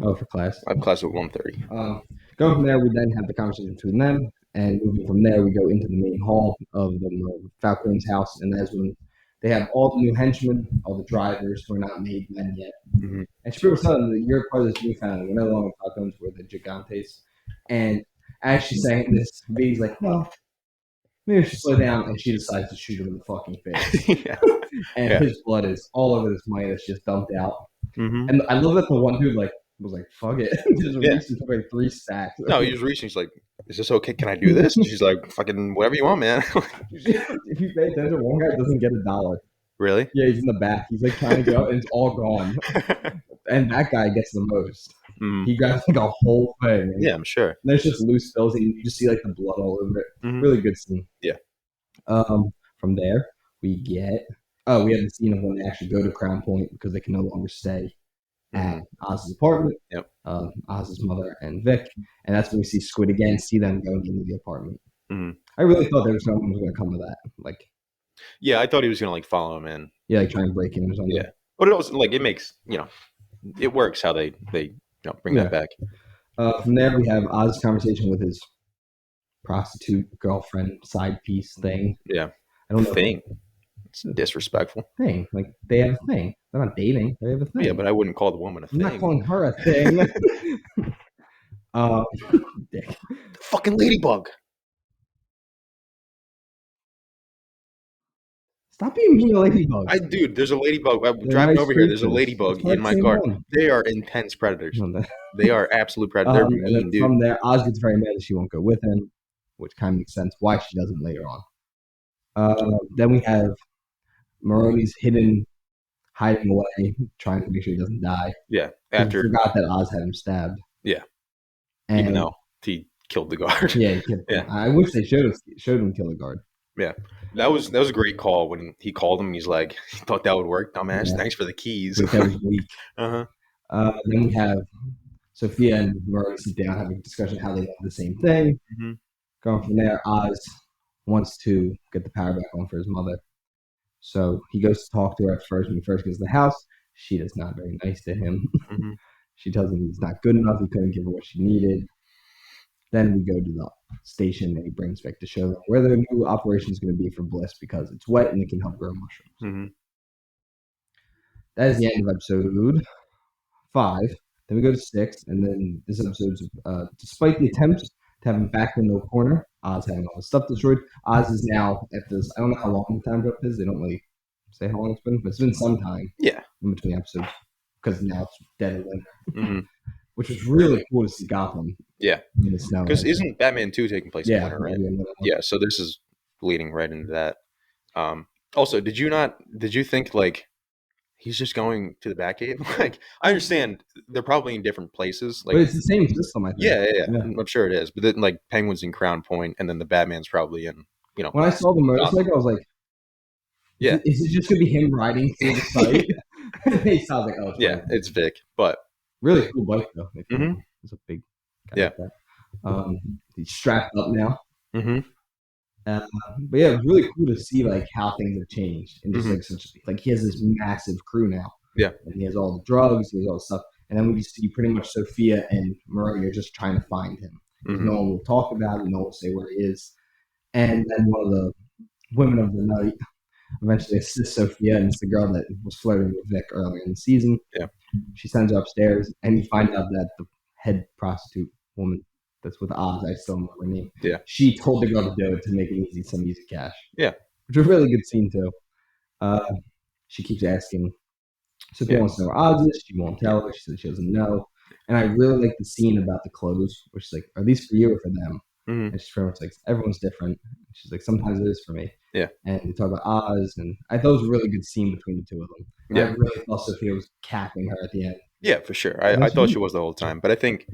Oh, for class. I have class at 1:30. Going from there, we then have the conversation between them, and moving from there, we go into the main hall of the Falcon's house, and that's when they have all the new henchmen, all the drivers who are not made men yet. Mm-hmm. And she was telling them that you're part of this new family. We're no longer Falcons, we're the Gigantes. And as she's saying this, V's like, well, maybe we should slow down, and she decides to shoot him in the fucking face. Yeah. And Yeah. his blood is all over this money that's just dumped out. Mm-hmm. And I love that the one dude was like, fuck it. Just Yeah. reached and took like 3 stacks. No, he was reaching. He's like, "Is this okay? Can I do this?" And she's like, "Fucking whatever you want, man." If you pay attention, one guy doesn't get $1. Really? Yeah, he's in the back. He's like trying to go, and it's all gone. And that guy gets the most. Mm. He grabs like a whole thing. And Yeah, I'm sure. there's just loose spills, and you just see like the blood all over it. Mhm. Really good scene. Yeah. From there, we have the scene of when they actually go to Crown Point because they can no longer stay at Oz's apartment. Yep. Oz's mother and Vic, and that's when we see Squid again. See them going into the apartment. Mhm. I really thought there was something was going to come of that. Like, Yeah, I thought he was gonna like follow him in. yeah, like try and break in or something. Yeah, but it also like it makes it works how they bring that back. From there, we have Oz's conversation with his prostitute girlfriend side piece thing. Yeah, I don't know. Thing. It's disrespectful. Thing. Like, they have a thing. They're not dating. They have a thing. Yeah, but I wouldn't call the woman a I'm not thing. calling her a thing. Dick. Fucking ladybug. Stop being mean to ladybugs. Dude, there's a ladybug. I'm They're driving nice over here. There's a creatures. ladybug It's not in my the same car. one. They are intense predators. No, that- They are absolute predators. They're and mean, then dude. from there, Oz gets very mad that she won't go with him, which kind of makes sense why she doesn't later on. Then we have Maroni's hiding away, trying to make sure he doesn't die. Yeah, He after forgot that Oz had him stabbed. Yeah. And even though he killed the guard. yeah, he killed Yeah. him. I wish they showed him kill the guard. Yeah, that was a great call when he called him. He's like, he thought that would work, dumbass. Yeah. Thanks for the keys. But that was weak. Uh-huh. Then we have Sophia and Maroni sit down, have a discussion how they want the same thing. Mm-hmm. Going from there, Oz wants to get the power back on for his mother. So he goes to talk to her at first when he first gets to the house. She is not very nice to him. Mm-hmm. She tells him he's not good enough. He couldn't give her what she needed. Then we go to the station and he brings Vic to show them where the new operation is going to be for Bliss because it's wet and it can help grow mushrooms. Mm-hmm. That is the end of episode 5. Then we go to 6, and then this episode's despite the attempts to have him back in the corner, Oz having all his stuff destroyed. Oz is now at this. I don't know how long the time jump is. They don't really say how long it's been, but it's been some time. Yeah. In between episodes because now it's dead of winter, Mm-hmm. which was really cool to see Gotham. Yeah. In the snow. Because isn't Batman 2 taking place in winter, right? Yeah. Yeah. So this is leading right into that. Also, did you think like he's just going to the Batcave? Like, I understand they're probably in different places. Like, but it's the same system, I think. Yeah. I'm sure it is. But then, like, Penguin's in Crown Point, and then the Batman's probably in, When I saw the motorcycle, I was like, yeah. Is it just going to be him riding through the site? He sounds like, oh, it's Vic. But really cool bike, though. Mm-hmm. It's a big guy. Yeah. Like that. He's strapped up now. Mm-hmm. But yeah, it was really cool to see like how things have changed and just like he has this massive crew now. Yeah, and he has all the drugs, he has all the stuff, and then we just see pretty much Sophia and Maria are just trying to find him. Mm-hmm. No one will talk about it, no one will say where he is. And then one of the women of the night eventually assists Sophia, and it's the girl that was flirting with Vic earlier in the season. Yeah, she sends her upstairs, and you find out that the head prostitute woman that's with Oz, I still don't know her name. Yeah. She told the girl to do it to make it some easy cash. Yeah. Which was a really good scene too. She keeps asking. Sophia wants to know where Oz is. She won't tell her. She says she doesn't know. And I really like the scene about the clothes, where she's like, are these for you or for them? Mm-hmm. And she's pretty much like, everyone's different. She's like, sometimes it is for me. Yeah. And they talk about Oz, and I thought it was a really good scene between the two of them. And I really thought Sophia was capping her at the end. Yeah, for sure. I thought she was the whole time. But I think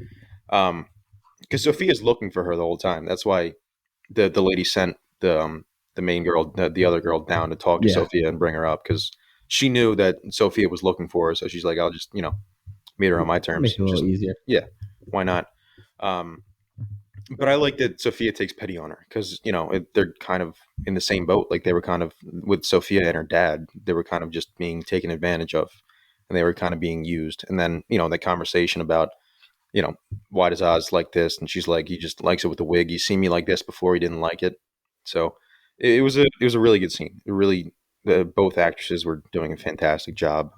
because Sophia's looking for her the whole time. That's why the lady sent the main girl, the other girl, down to talk to Sophia and bring her up because she knew that Sophia was looking for her. So she's like, I'll just meet her on my terms. Make it a little easier. Yeah, why not? But I like that Sophia takes pity on her because they're kind of in the same boat. Like they were kind of with Sophia and her dad. They were kind of just being taken advantage of, and they were kind of being used. And then the conversation about you know why does Oz like this, and she's like he just likes it with the wig. He's seen me like this before. He didn't like it, so it was a really good scene. It really both actresses were doing a fantastic job.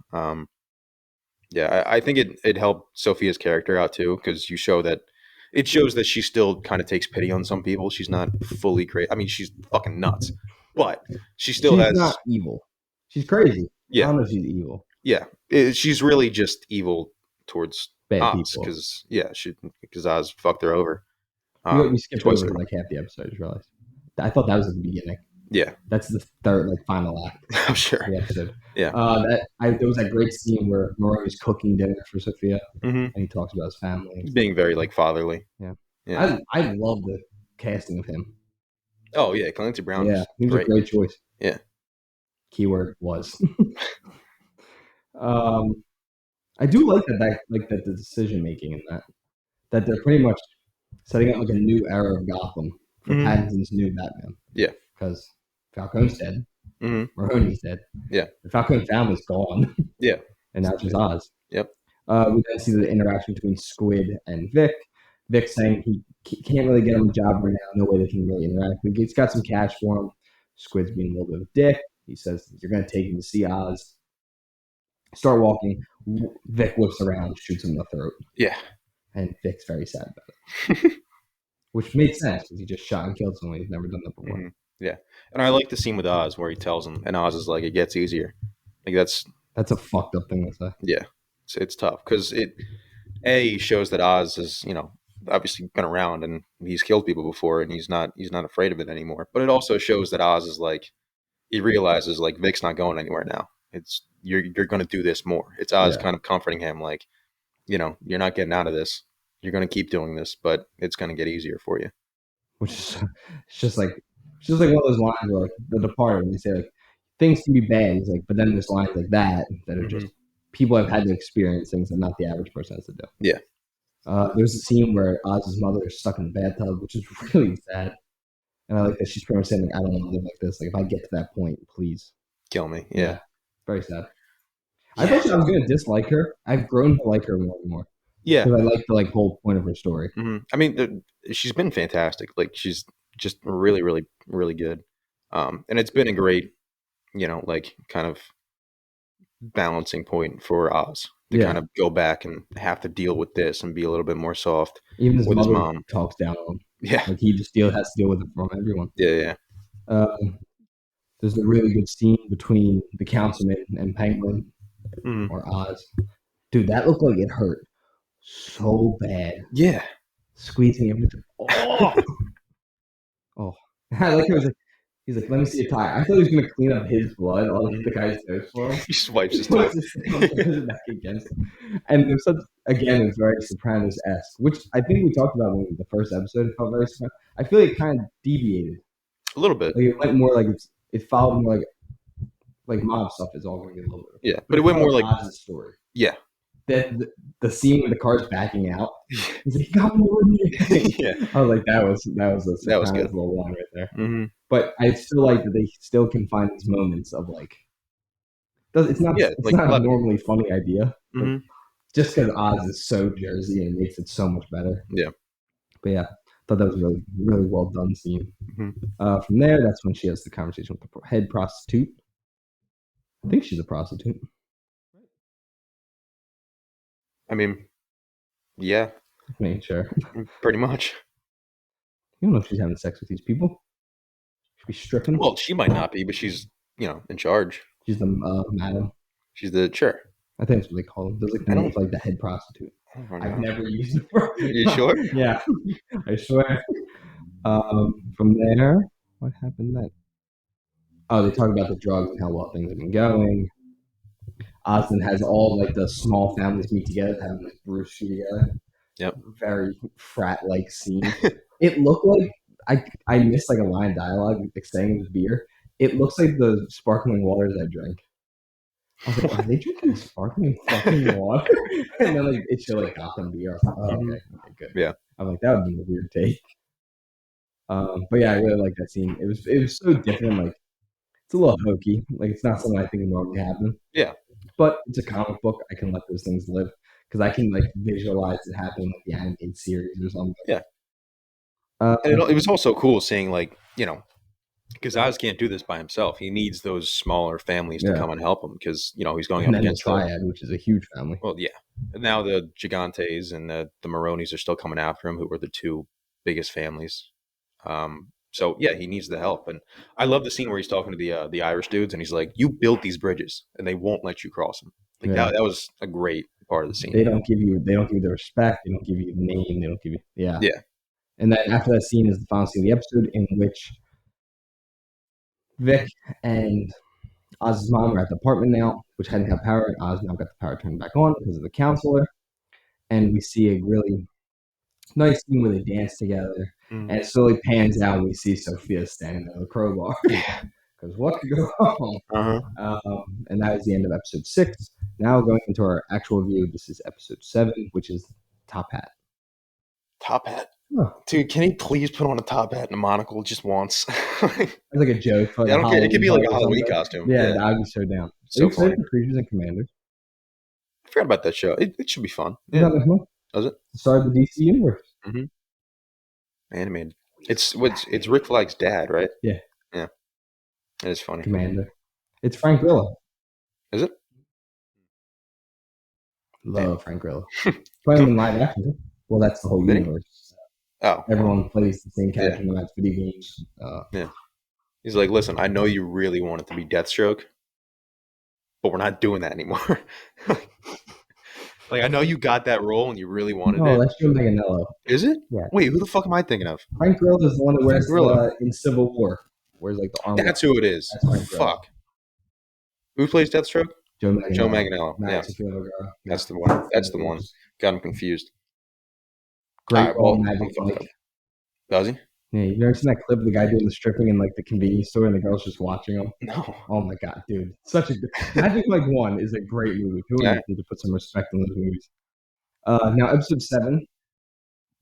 Yeah, I think it helped Sophia's character out too because it shows that she still kind of takes pity on some people. She's not fully crazy. I mean, she's fucking nuts, but she still She's not has evil. She's crazy. I yeah, don't know if she's evil. yeah. She's really just evil towards Bad Oz people. because Oz fucked her over. We skipped Twice over in a row. like half the episode. I just realized. I thought that was at the beginning. Yeah, That's the third, like final act I'm of sure. the episode. Yeah. There was that great scene where Murray cooking dinner for Sophia, Hmm. and he talks about his family and stuff. Being very like fatherly. Yeah, Yeah. I love the casting of him. Oh yeah, Clancy Brown Yeah, is he was great. a great choice. Yeah. Keyword was. I do like that the decision making in that they're pretty much setting up like a new era of Gotham for Mhm. Pattinson's new Batman. Yeah. Because Falcone's dead, Hmm. Mahoney's dead. Yeah. The Falcone family's gone, Yeah. and now it's just Oz. Yep. We then see the interaction between Squid and Vic. Vic saying he can't really get him a job right now. No way they can really interact. But he's got some cash for him. Squid's being a little bit of a dick. He says, "You're going to take him to see Oz." Start walking. Vic whips around, shoots him in the throat. Yeah. And Vic's very sad about it. Which made sense because he just shot and killed someone. He's never done that before. Mhm. Yeah. And I like the scene with Oz where he tells him, and Oz is like, it gets easier. Like that's a fucked up thing to say. yeah, it's tough because it shows that Oz is obviously been around and he's killed people before and he's not afraid of it anymore. But it also shows that Oz is like he realizes like Vic's not going anywhere now. It's you're going to do this more. It's Oz kind of comforting him like you're not getting out of this. You're going to keep doing this, but it's going to get easier for you. Which is it's just like one of those lines where like The Departed when they say like things can be bad. He's like, but then there's lines like that are just people have had to experience things that not the average person has to do. Yeah. There's a scene where Oz's mother is stuck in the bathtub, which is really sad. And I like that she's pretty much saying, like, I don't want to live like this. Like, if I get to that point, please. Kill me. Yeah. Very sad. I thought I was going to dislike her. I've grown to like her more and more. Yeah. Because I like the whole point of her story. Mm-hmm. I mean, she's been fantastic. Like, she's just really, really, really good. And it's been a great, kind of balancing point for Oz to kind of go back and have to deal with this and be a little bit more soft. Even with his mom talks down on him. Yeah. Like he just has to deal with it from everyone. Yeah. There's a really good scene between the councilman and Penguin or Oz. Dude, that looked like it hurt so bad. Yeah. Squeezing him. Oh. I like it was like he's like, let me see your tie. I thought he was gonna clean up his blood all the guy's nose for him. He swipes his tie. Back against him. And there's it's very Sopranos-esque, which I think we talked about when the first episode. It felt very Sopranos. I feel like it kind of deviated a little bit. Like it went more like it followed more like mob stuff is all going to be a little bit. Yeah, but it went more like Oz's story. Yeah. The scene where the car's backing out. He's like, "Got more than you." Yeah. I was like, that was that was good. Little line right there. Mm-hmm. But I still like that they still can find these moments of like. It's not a normally funny idea. Mm-hmm. Just because Oz is so Jersey and it makes it so much better. Yeah. But yeah, I thought that was a really, really well done scene. Mm-hmm. From there, that's when she has the conversation with the head prostitute. I think she's a prostitute. I mean, yeah. Making sure. Pretty much. You don't know if she's having sex with these people. She'd be stripping. Well, she might not be, but she's, in charge. She's the madam. She's the chair. I think that's what they call them. There's like the name for like the head prostitute. I've never used it for. You sure? Yeah, I swear. From there, what happened then? Oh, they talk about the drugs and how well things have been going. Austin has all like the small families meet together, having like brewski together. Yep. Very frat-like scene. It looked like I missed like a line of dialogue like saying with beer. It looks like the sparkling waters I drank. I was like, are they drinking sparkling fucking water? And then like it showed like Gotham beer. I was like, oh, okay, good. Yeah. I'm like, that would be a weird take. But yeah, I really like that scene. It was so different. Like it's a little hokey. Like it's not something I think would normally happen. Yeah, But it's a comic book. I can let those things live because I can like visualize it happening like the animated series or something. yeah. Uh, And it was also cool seeing like because Oz can't do this by himself. He needs those smaller families to yeah, come and help him because he's going and up then the against the Triad, which is a huge family. well, yeah. Now the Gigantes and the Maronis are still coming after him, who were the two biggest families. So yeah, he needs the help, and I love the scene where he's talking to the Irish dudes, and he's like, "You built these bridges, and they won't let you cross them." Like Yeah, that was a great part of the scene. they don't give you the respect. They don't give you the name. They don't give you yeah. Yeah. And then after that scene is the final scene of the episode in which Vic and Oz's mom are at the apartment now, which hadn't had power. And Oz now got the power turned back on because of the counselor. And we see a really nice scene where they dance together. Mm. And it slowly pans out, and we see Sophia standing there with a crowbar. Yeah. Because what could go wrong? Uh-huh. And that is the end of episode 6. Now going into our actual review, this is episode 7, which is Top Hat. Top hat. Huh. Dude, can he please put on a top hat and a monocle just once? It's like a joke. For Yeah, I don't care. It could be like a Halloween Halloween party or costume. something. Yeah, Yeah. I'd be so down. Are So you excited funny. for Creatures and Commanders? I forgot about that show. It should be fun. Is Yeah. that next month? Does it? The start of the DC universe. Mm-hmm. Animated. It's Rick Flag's dad, right? Yeah. Yeah. It is funny. Commander. It's Frank Grillo. Is it? Love Frank Grillo. Play him in live action. Too. Well, that's the whole Did he? universe. Oh. Everyone plays the same character no matter video games. Yeah. He's like, listen, I know you really want it to be Deathstroke, but we're not doing that anymore. Like, I know you got that role and you really wanted No, it. that's Joe Manganiello. Is it? Yeah. Wait, who the fuck am I thinking of? Frank Grillo is the one that wears Grillo. in Civil War. Wears like the armor. That's who it is. That's Frank Grillo. Fuck. Who plays Deathstroke? Joe Manganiello. Joe Manganiello. Yeah. That's the one. That's the one. Got him confused. Great role, I'm Magic fucked Mike. up. Does he? Yeah, you've never seen that clip of the guy doing the stripping in like the convenience store and the girl's just watching him? No. Oh my god, dude. Such a good Magic Mike 1 is a great movie. People need to put some respect in those movies. Now episode 7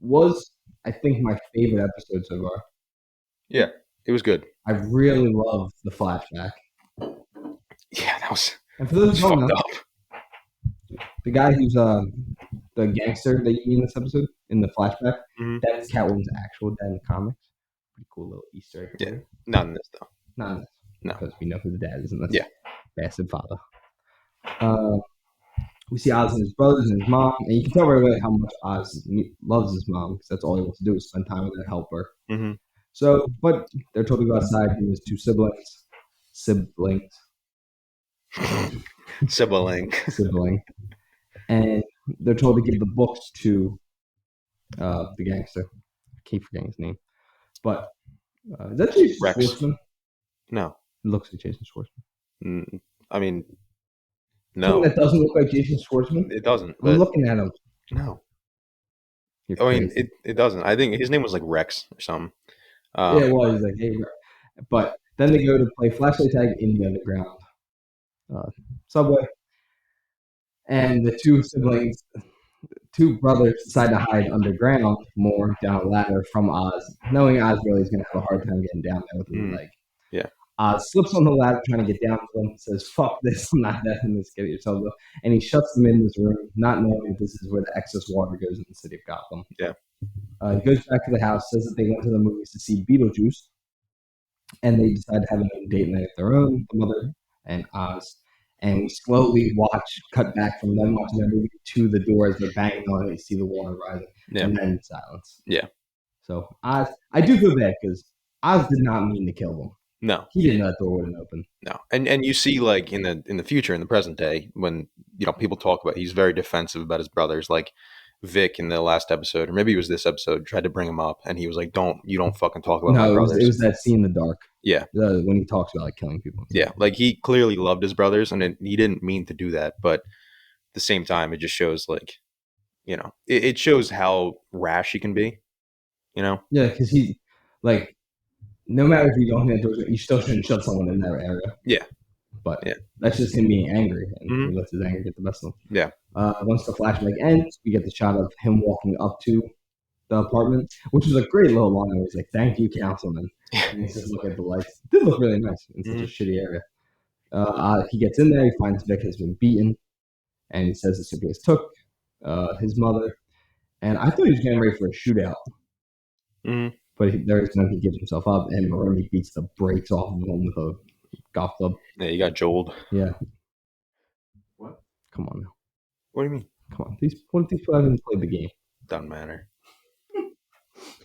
was I think my favorite episode so far. Yeah, it was good. I really love the flashback. Yeah, that was And for those who don't fucked know, up. the guy who's the gangster that you meet in this episode in the flashback, Mhm. that's Catwoman's actual dad in the comics. Pretty cool little Easter egg. Yeah. Not in this though. Not in this. No. Because we know who the dad is in this. Yeah. Bastard father. We see Oz and his brothers and his mom, and you can tell right away how much Oz loves his mom because that's all he wants to do is spend time with her and help her. Mm-hmm. So, but they're told to go outside and his two siblings, and they're told to give the books to the gangster. I keep forgetting his name, but is that Jason Rex. Schwartzman? No. It looks like Jason Schwartzman. I mean, no. Something that doesn't look like Jason Schwartzman? It doesn't. I'm But looking at him. no. You're I mean, crazy. it doesn't. I think his name was like Rex or something. Yeah, well, he's like, hey, but then they go to play flashlight tag in the underground subway, and the two brothers, decide to hide underground more down a ladder from Oz, knowing Oz really is going to have a hard time getting down there with his leg. Yeah. Oz slips on the ladder trying to get down to them, says, fuck this, I'm not letting this get yourself up. And he shuts them in this room, not knowing that this is where the excess water goes in the city of Gotham. Yeah. He goes back to the house, says that they went to the movies to see Beetlejuice, and they decide to have a date night of their own, the mother and Oz. And we slowly cut back from them watching their movie to the door as they're banging on it. You see the water rising, and then silence. Yeah. So Oz, I do feel bad because Oz did not mean to kill them. No. He didn't know that door wouldn't open. No. And you see like in the future, in the present day, when people talk about he's very defensive about his brothers, like Vic in the last episode, or maybe it was this episode, tried to bring him up, and he was like, "You don't fucking talk about my brothers." It was that scene in the dark. Yeah, when he talks about like killing people. Yeah, like he clearly loved his brothers, and he didn't mean to do that, but at the same time, it just shows like, it shows how rash he can be. Yeah, because he like, no matter if you don't hit doors, you still shouldn't shut someone in that area. Yeah, but that's just him being angry, and he lets his anger get the best of him. Yeah. Once the flashback ends, we get the shot of him walking up to the apartment, which was a great little line. It was like, "Thank you, councilman." And he says, "Look at the lights." It did look really nice in such a shitty area. He gets in there. He finds Vic has been beaten, and he says that Sophia took his mother. And I thought he was getting ready for a shootout, but there is none. He gives himself up, and Maroney beats the brakes off of him with a golf club. Yeah, you got Joel. Yeah. What? Come on now. What do you mean? Come on. What if these people haven't played the game? Doesn't matter.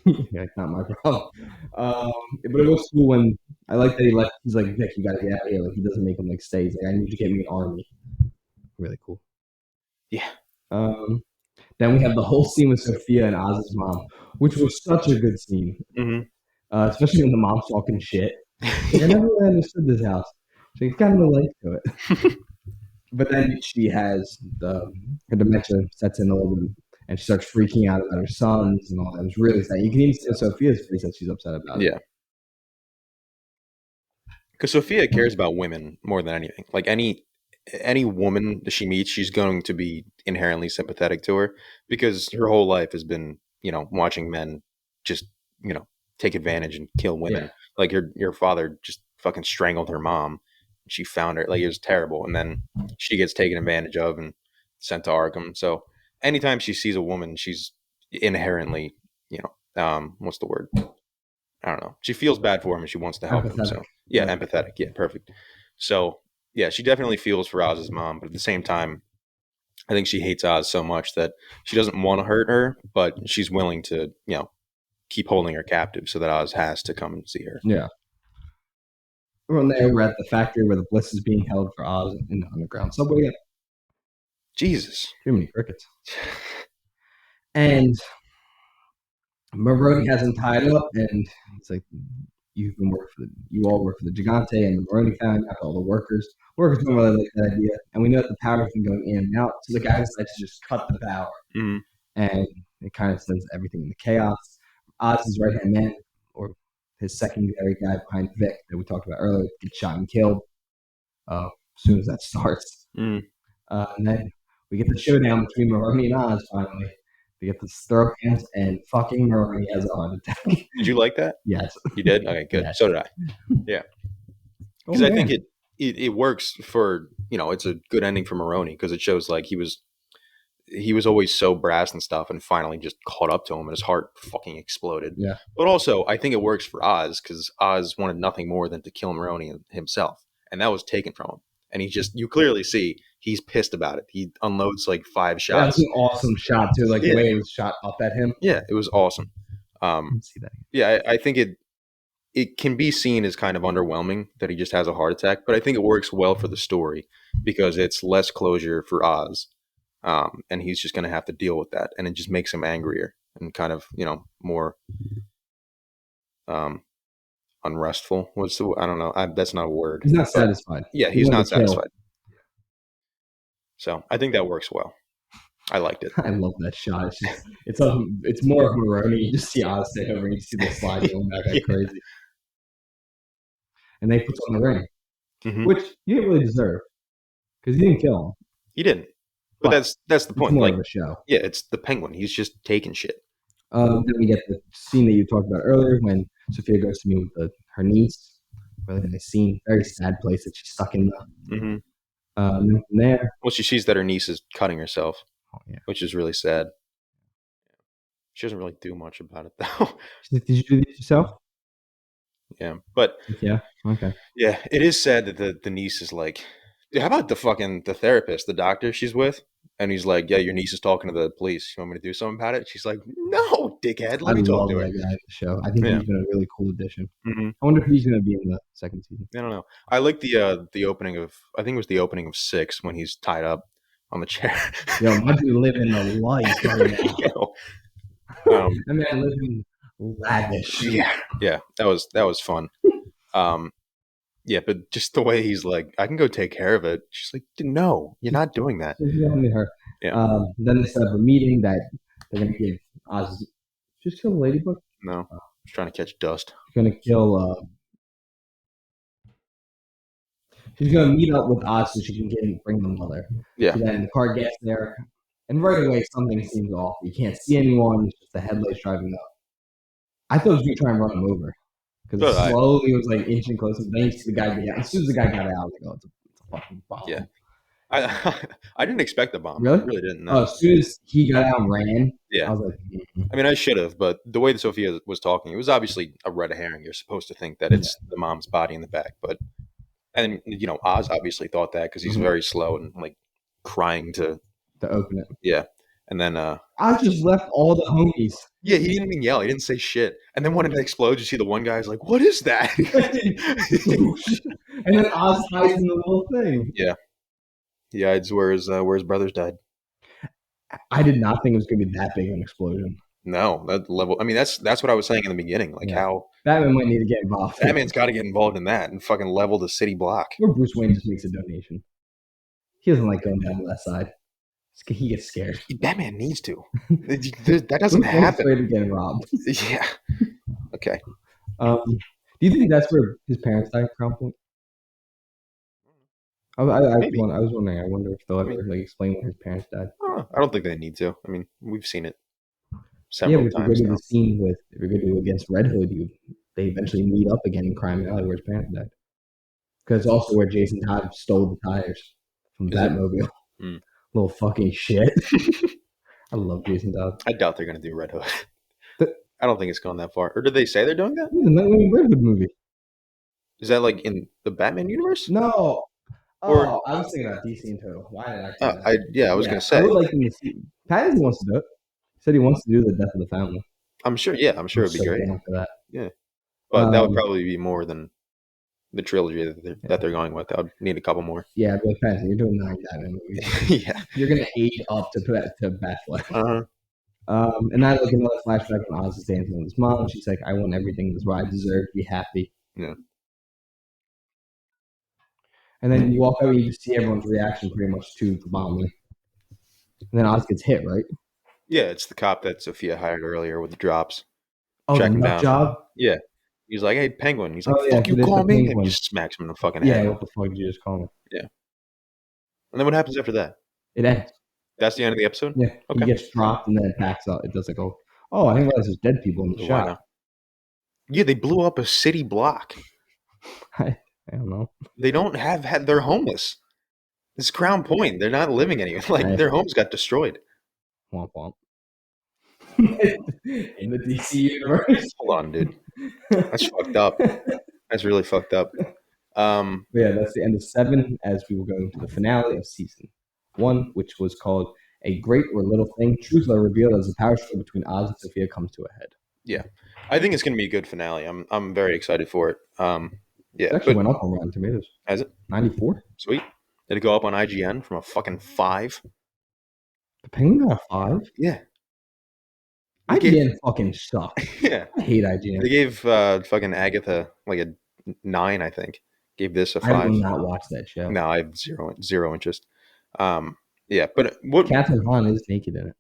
Yeah, not my problem. But it was cool when I like that he left. He's like, Vic, you gotta get out of here. Like he doesn't make him like stay. He's like, I need to get me an army. Really cool. Yeah. Then we have the whole scene with Sophia and Oz's mom, which was such a good scene. Especially when the mom's talking shit. Like, I never really understood this house. She's got no life to it. But then she has her dementia sets in a little bit, and she starts freaking out about her sons and all that. It was really sad. You can even see Sophia's face that she's upset about it. Yeah. Because Sophia cares about women more than anything. Like any woman that she meets, she's going to be inherently sympathetic to her because her whole life has been, watching men just, take advantage and kill women. Yeah. Like your father just fucking strangled her mom. She found her, like, it was terrible. And then she gets taken advantage of and sent to Arkham. So anytime she sees a woman, she's inherently, what's the word? I don't know. She feels bad for him and she wants to help him. So yeah, empathetic. Yeah, perfect. So yeah, she definitely feels for Oz's mom, but at the same time, I think she hates Oz so much that she doesn't want to hurt her, but she's willing to, keep holding her captive so that Oz has to come and see her. Yeah. From there, we're at the factory where the Bliss is being held for Oz in the underground subway. Jesus. Too many crickets. And Maroney has him tied up, and it's like, you all work for the Gigante and the Maroney family, all the workers. Workers don't really like that idea, and we know that the power's been going in and out, so the guy decides to just cut the power, and it kind of sends everything into chaos. Oz's right-hand man, or his secondary guy behind Vic that we talked about earlier, gets shot and killed as soon as that starts. And then we get the showdown between Maroney and Oz finally. We get the throw hands, and fucking Maroney has a heart attack. Did you like that? Yes. You did? Okay, good. Yes. So did I. Yeah. Because I think it works for, it's a good ending for Maroney because it shows like he was always so brass and stuff and finally just caught up to him and his heart fucking exploded. Yeah. But also, I think it works for Oz because Oz wanted nothing more than to kill Maroney himself. And that was taken from him. And you clearly see he's pissed about it. He unloads like 5 shots. That's an awesome shot too, like the way it was shot up at him. Yeah, it was awesome. See that. Yeah, I think it can be seen as kind of underwhelming that he just has a heart attack, but I think it works well for the story because it's less closure for Oz. And he's just going to have to deal with that. And it just makes him angrier and kind of, more unrestful. I don't know. That's not a word. He's not satisfied. Yeah, he's not satisfied. So I think that works well. I liked it. I love that shot. It's more of Maroney. You just see Oz sit over and you see the slide going back like crazy. And they put on the ring, which he didn't really deserve because he didn't kill him. He didn't. But that's the point. It's more like of a show. Yeah, it's the Penguin. He's just taking shit. Then we get the scene that you talked about earlier when Sophia goes to meet with her niece. Really nice scene. Very sad place that she's stuck in. And then from there, well, she sees that her niece is cutting herself, which is really sad. She doesn't really do much about it though. She's like, "Did you do this yourself?" Yeah, but yeah, okay. Yeah, it is sad that the niece is like, how about the therapist, the doctor she's with? And he's like, yeah, your niece is talking to the police. You want me to do something about it? She's like, no, dickhead. Let me talk to her. I love that guy in the show. I think he's been a really cool addition. I wonder if he's going to be in the second season. I don't know. I like the opening of, I think it was the opening of 6 when he's tied up on the chair. Yo, my dude living the life right now. I mean, I'm living lavish. Yeah, that was fun. Yeah, but just the way he's like, I can go take care of it. She's like, no, you're not doing that. She's yelling at her. Yeah. Then they set up a meeting that they're going to give Oz. Just kill the ladybug? No, she's trying to catch dust. She's going to kill. She's going to meet up with Oz so she can bring the mother. Yeah. So then the car gets there, And right away, something seems off. You can't see anyone. It's just the headlights driving up. I thought it was going to try and run him over because So I, slowly it was like inching closer. Then you see the guy get out. As soon as the guy got out, I was like, oh, it's a fucking bomb. yeah, I I didn't expect the bomb. Really? I really didn't Oh, know. as soon as he got out and ran, Yeah, I was like, I mean, I should have, but the way that Sophia was talking, it was obviously a red herring. You're supposed to think that yeah. it's the mom's body in the back, but and Oz obviously thought that because he's Mhm. very slow and like crying to To open it. yeah, and then I just left all the homies. yeah, he didn't even yell, he didn't say shit, and then when it explodes, you see the one guy's like, "What is that?" And then Oz hides in the little thing. Yeah, he hides where his brothers died. I did not think it was going to be that big of an explosion. No, that level. I mean, that's what I was saying in the beginning. Like Yeah. how Batman might need to get involved. Batman's got to get involved in that and fucking level the city block. Or Bruce Wayne just makes a donation. He doesn't like going down to that side. He gets scared. Batman needs to. That doesn't Bruce Wayne's happen. afraid of getting robbed. Yeah. Okay. Do you think that's where his parents died, Crown Point? Maybe. I was wondering. I wonder if they'll I ever mean, like explain when his parents died. I don't think they need to. I mean, we've seen it Yeah, several but if you go times to now. the scene with if you go to against Red Hood, they eventually meet up again in Crime Alley where his parents died. Because it's also where Jason Todd stole the tires from Is it? Batmobile. Mm. Little fucking shit. I love Jason Todd. I doubt they're gonna do Red Hood. The, I don't think it's gone that far. Or did they say they're doing that? the Nightwing Red Hood movie. Is that like in the Batman universe? No. Or Oh, I was thinking about DC in total. Why did I say that? I was gonna I say. would like him to see. Pattinson wants to do it. He said he wants to do the Death of the Family. I'm sure. Yeah, I'm sure I'm it'd be so great. down for that. Yeah, but that would Um, probably be more than the trilogy that they're going with. I would need a couple more. Yeah, but Pattinson, you're doing 9 Batman movies. Yeah. You're gonna age up to Batfleck. Uh-huh. And I like another flashback when Oz is dancing with his mom. She's like, "I want everything. That's what I deserve to be happy." Yeah. And then you walk out and you just see everyone's reaction pretty much to the bombing. And then Oz gets hit, right? Yeah, it's the cop that Sophia hired earlier with the drops. Oh, the Track him nut down. job. Yeah. He's like, "Hey, Penguin." He's like, Oh, yeah, "Fuck you, it is call the me," and Penguin. just smacks him in the fucking Yeah, head. what the fuck did you just call me? And then what happens after that? It ends. That's the end of the episode. Yeah, Okay. he gets dropped and then it backs up. It does like, oh, I think there's dead people in the Why shot. not? Yeah, they blew up a city block. I don't know. They don't have. They're homeless. It's Crown Point. They're not living anywhere. Like Right. their homes got destroyed. Womp womp. In the DC universe. Hold on, dude. That's fucked up. That's really fucked up. But yeah, that's the end of 7 as we will go into the finale of season 1, which was called A Great or Little Thing. Truths are revealed as the power struggle between Oz and Sophia comes to a head. Yeah, I think it's going to be a good finale. I'm very excited for it. Yeah, It actually but went up on Rotten Tomatoes. has it? 94. Sweet. Did it go up on IGN from a fucking 5? The Penguin got a 5? Yeah. IGN fucking sucks. Yeah. I hate IGN. They gave fucking Agatha like a 9, I think. Gave this a 5. I will not watch that show. No, I have zero interest. Yeah, but what? Catherine Hahn is naked in it.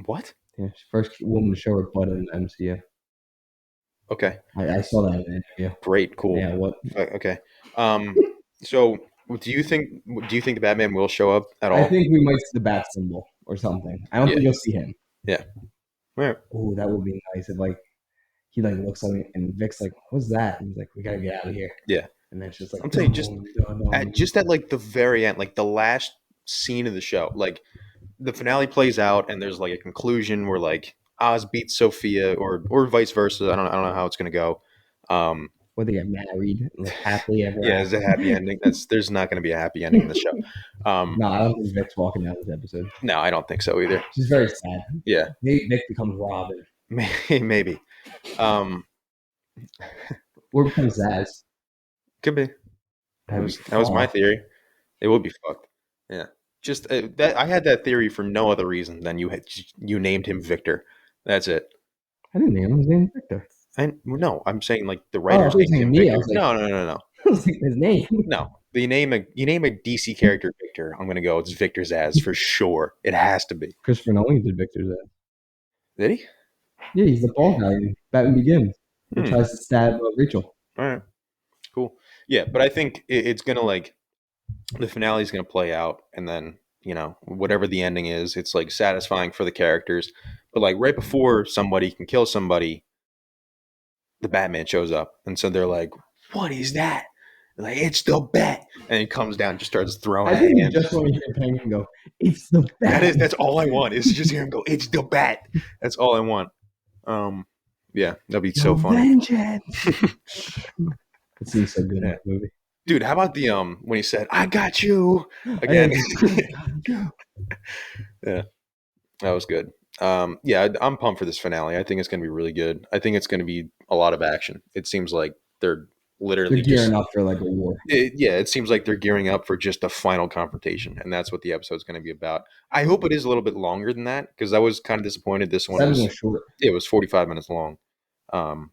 What? Yeah, she's the first woman to show her butt in the MCU. Okay, I saw that in an interview. great, cool. Yeah, what? Okay. So do you think the Batman will show up at all? I think we might see the bat symbol or something. I don't Yeah. think you'll see him. Yeah. Right. Oh, that would be nice if like he like looks at me and Vic's like, "What's that?" And he's like, "We gotta get out of here." Yeah. And then it's just like, I'm telling you, just dun. at like the very end, like the last scene of the show, like the finale plays out and there's like a conclusion where like Oz beats Sophia or vice versa. I don't know how it's gonna go. Where they get married and live happily ever Yeah, it's a happy ending. There's not gonna be a happy ending in the show. No, I don't think Vic's walking down this episode. No, I don't think so either. She's very sad. Yeah. Maybe Vic becomes Robin. Maybe. Or becomes Zaz. Could be. That was my theory. It would be fucked. Yeah. Just that I had that theory for no other reason than you named him Victor. That's it. I didn't name him. His name Victor. No, I'm saying like the I writers thought you named him were saying me. Victor. I was like- No. I was like, his name. No. You name a DC character Victor, I'm gonna go, it's Victor Zaz for sure. It has to be. Christopher Nolan did Victor Zaz. Did he? Yeah, he's the bald guy in Batman Begins. He tries to stab Rachel. All right. Cool. Yeah, but I think it's gonna like the finale is gonna play out, and then whatever the ending is, it's like satisfying for the characters. But like right before somebody can kill somebody, the Batman shows up, and so they're like, "What is that?" They're like, "It's the bat," and he comes down, just starts throwing I think you hands. just want to hear Penguin go, "It's the bat." That's all I want is to just hear him go, "It's the bat." That's all I want. Yeah, that'd be so Your funny. vengeance. It seems so good in Yeah. that movie. Dude, how about the when he said, "I got you" I again? got Yeah, that was good. Yeah, I'm pumped for this finale. I think it's going to be really good. I think it's going to be a lot of action. It seems like they're They're literally gearing just up for like a war. yeah, it seems like they're gearing up for just a final confrontation, and that's what the episode's going to be about. I hope it is a little bit longer than that because I was kind of disappointed. This one 7 was was short. it was 45 minutes long, um,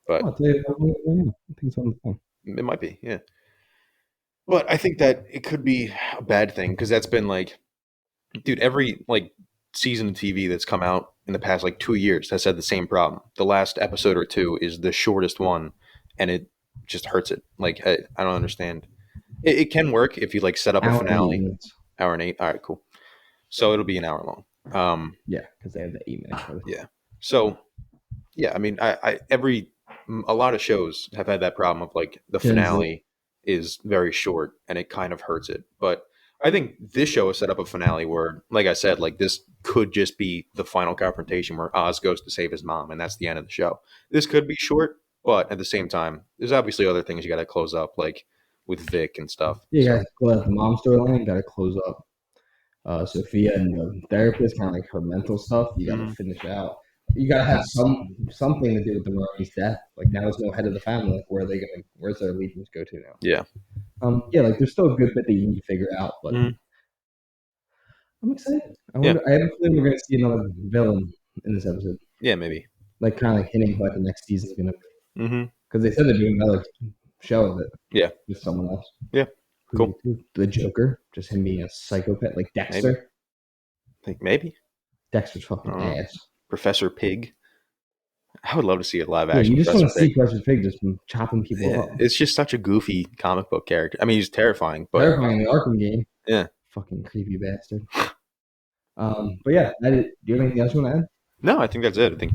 Oh, but I'll tell you that one right now. I think it's on the phone. it might be, yeah. But I think that it could be a bad thing because that's been like, dude, every like season of TV that's come out in the past like 2 years has had the same problem. The last episode or two is the shortest one, and it just hurts it. Like I don't understand. It can work if you like set up a Hour and 8 finale, minutes. hour and eight. All right, cool. So it'll be an hour long. Yeah, because they have the 8 minute code. Yeah. So yeah, I mean, a lot of shows have had that problem of like the finale is very short and it kind of hurts it. But I think this show has set up a finale where, like I said, like this could just be the final confrontation where Oz goes to save his mom, and that's the end of the show. This could be short, but at the same time, there's obviously other things you got to close up, like with Vic and stuff. Yeah, you So got to close out the mom storyline. Got to close up Sophia and the therapist, kind of like her mental stuff. You got to mhm. finish out. You got to have something to do with the Maroni's death. Like now, there's no head of the family. Like, where are they going? Where's their allegiance go to now? Yeah. Yeah, like there's still a good bit that you need to figure out, but Mhm. I'm excited. I Yeah. wonder. I have a feeling we're going to see another villain in this episode. Yeah, maybe. Like kind of like hinting what the next season is going to be. Hmm. Because they said they're doing another show of it Yeah. with someone else. Yeah. Cool. The Joker, just him being a psychopath, like Dexter. Maybe. I think maybe. Dexter's fucking ass. Professor Pig. I would love to see a live Yeah, action you just want Professor to Pig. see Professor Pig just chopping people Yeah, up. it's just such a goofy comic book character. I mean, he's terrifying, but Terrifying in the Arkham game. yeah. Fucking creepy bastard. But yeah, do you have anything else you want to add? No, I think that's it. I think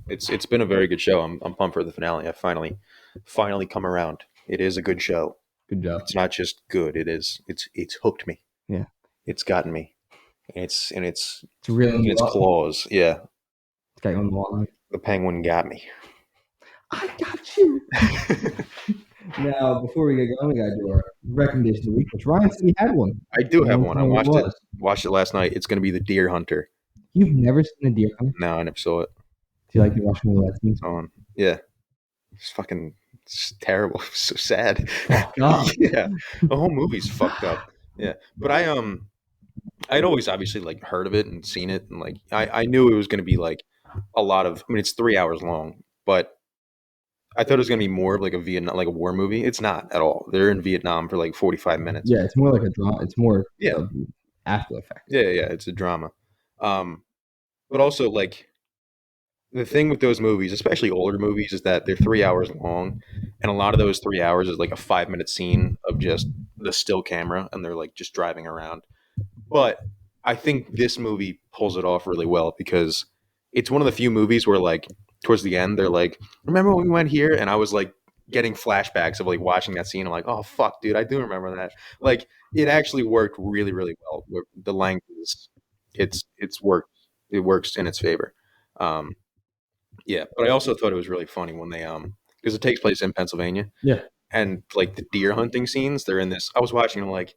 it's been a very good show. I'm pumped for the finale. I finally come around. It is a good show. Good job. It's not just good. It's hooked me. Yeah. It's gotten me. It's It's really in its claws. Yeah, It's got you on the line. the penguin got me. I got you. Now, before we get going, we got to do our recommendation of the week, which Ryan said he had one. I do have Don't one. I tell me what watched it it. was. Watched it last night. It's going to be The Deer Hunter. You've never seen a deer hunter? No, I never saw it. Do you like the Russian roulette scenes? Yeah, it's terrible. It's so sad. Fuck up. Yeah, the whole movie's fucked up. Yeah, but I'd always obviously like heard of it and seen it, and like I knew it was going to be like a lot of. I mean, it's 3 hours long, but I thought it was going to be more of like a Vietnam, like a war movie. It's not at all. They're in Vietnam for like 45 minutes. Yeah, it's more like a drama. It's more Yeah. after effect. Yeah, it's a drama. But also like the thing with those movies, especially older movies, is that they're 3 hours long, and a lot of those 3 hours is like a 5 minute scene of just the still camera, and they're like just driving around. But I think this movie pulls it off really well because it's one of the few movies where like towards the end they're like, "Remember when we went here?" And I was like getting flashbacks of like watching that scene. I'm like, "Oh fuck, dude, I do remember that." Like it actually worked really, really well. The length is, it's worked. It works in its favor. Um, yeah, but I also thought it was really funny when they because it takes place in Pennsylvania. Yeah. And like the deer hunting scenes, they're in this. I was watching, I'm like,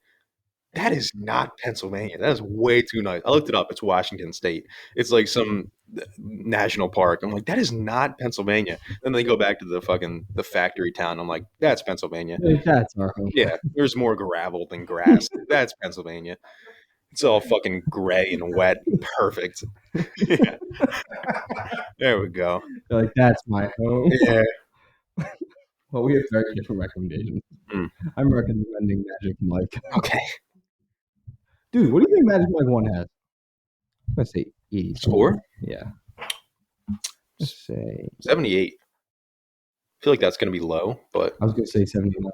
that is not Pennsylvania. That is way too nice. I looked it up. It's Washington State. It's like some national park. I'm like, that is not Pennsylvania. Then they go back to the factory town. I'm like, that's Pennsylvania. That's our home. Yeah, there's more gravel than grass. That's Pennsylvania. It's all fucking gray and wet. Perfect. Yeah. There we go. They're like, that's my home. Yeah. Well, we have very different recommendations. Mm. I'm recommending Magic Mike. Okay. Dude, what do you think Magic Mike 1 has? I'm going to say 80. Score? Yeah. Let's say 78. I feel like that's going to be low, but I was going to say 79.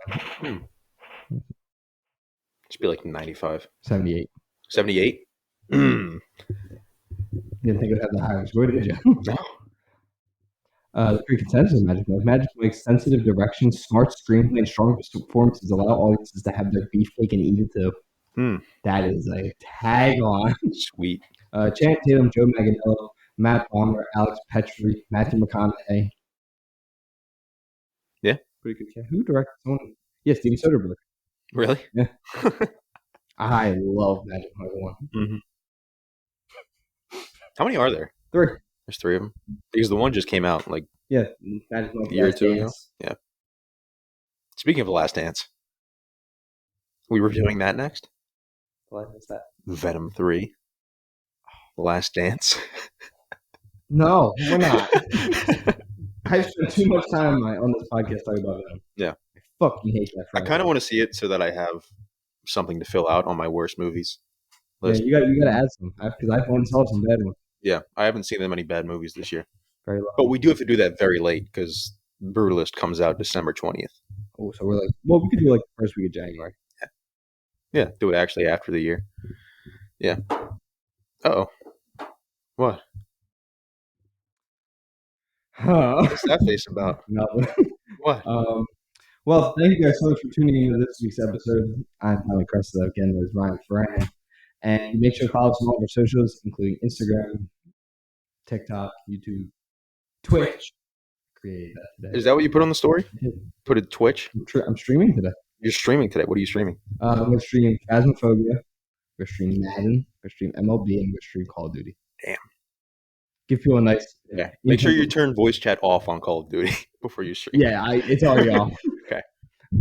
should be like 95. 78. 78. No. You didn't think it would have the higher score, did you? The three consensus of Magic Mike. Magic Mike's sensitive direction, smart screenplay, and strong performances allow audiences to have their beefcake and eat it too. Hmm. That is a tagline. Sweet. Channing Tatum, Joe Manganiello, Matt Bomber, Alex Petrie, Matthew McConaughey. Yeah. Pretty good cast. Who directed someone? Yeah, Steven Soderbergh. Really? Yeah. I love Magic Mike 1. Mm-hmm. How many are there? 3. There's 3 of them. Because the one just came out like Yeah, Magic Mike a year or Last 2 ago. Dance. Yeah. Speaking of The Last Dance, we reviewing that next? What is that? Venom 3. The Last Dance. No, we're not. I've spent too much time on this podcast talking about Venom. Yeah. I fucking hate that I franchise. kind of want to see it so that I have something to fill out on my worst movies list. Yeah, you got to add some because I've only saw some bad ones. Yeah, I haven't seen that many bad movies this year. Very low. But we do have to do that very late because Brutalist comes out December 20th. Oh, so we're like, well, we could do like the first week of January. Yeah, do it actually after the year. Yeah. Uh-oh. What? What's that face about? Nothing. What? Well, thank you guys so much for tuning into this week's episode. I'm Colin Cresta again. There's Ryan Ferran. And make sure to follow us on all of our socials, including Instagram, TikTok, YouTube, Twitch. Created that today. Is that what you put on the story? Yeah. Put it Twitch? I'm streaming today. You're streaming today. What are you streaming? I'm going to stream Phasmophobia. We're streaming Madden. We're streaming MLB. And we're streaming Call of Duty. Damn. Give people a nice... Yeah. Make sure you turn voice chat off on Call of Duty before you stream. Yeah, it's already off. Okay.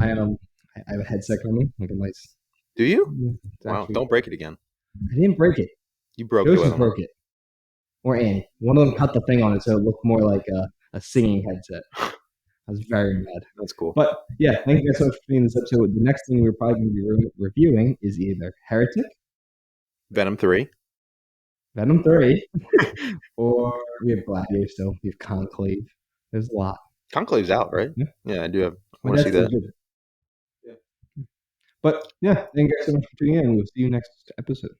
I have a headset coming. Like a nice... Do you? Yeah, wow. actually... Don't break it again. I didn't break it. You broke Joseph it. broke it. Or Annie. One of them cut the thing on it so it looked more like a singing headset. I was very mad. That's cool. But yeah, thank you guys so much for seeing this episode. The next thing we're probably going to be reviewing is either Heretic, Venom 3, Venom 3, or we have Gladiator still. We have Conclave. There's a lot. Conclave's out, right? Yeah, I do have. I want to see that. Yeah. But yeah, thank you guys so much for tuning in. We'll see you next episode.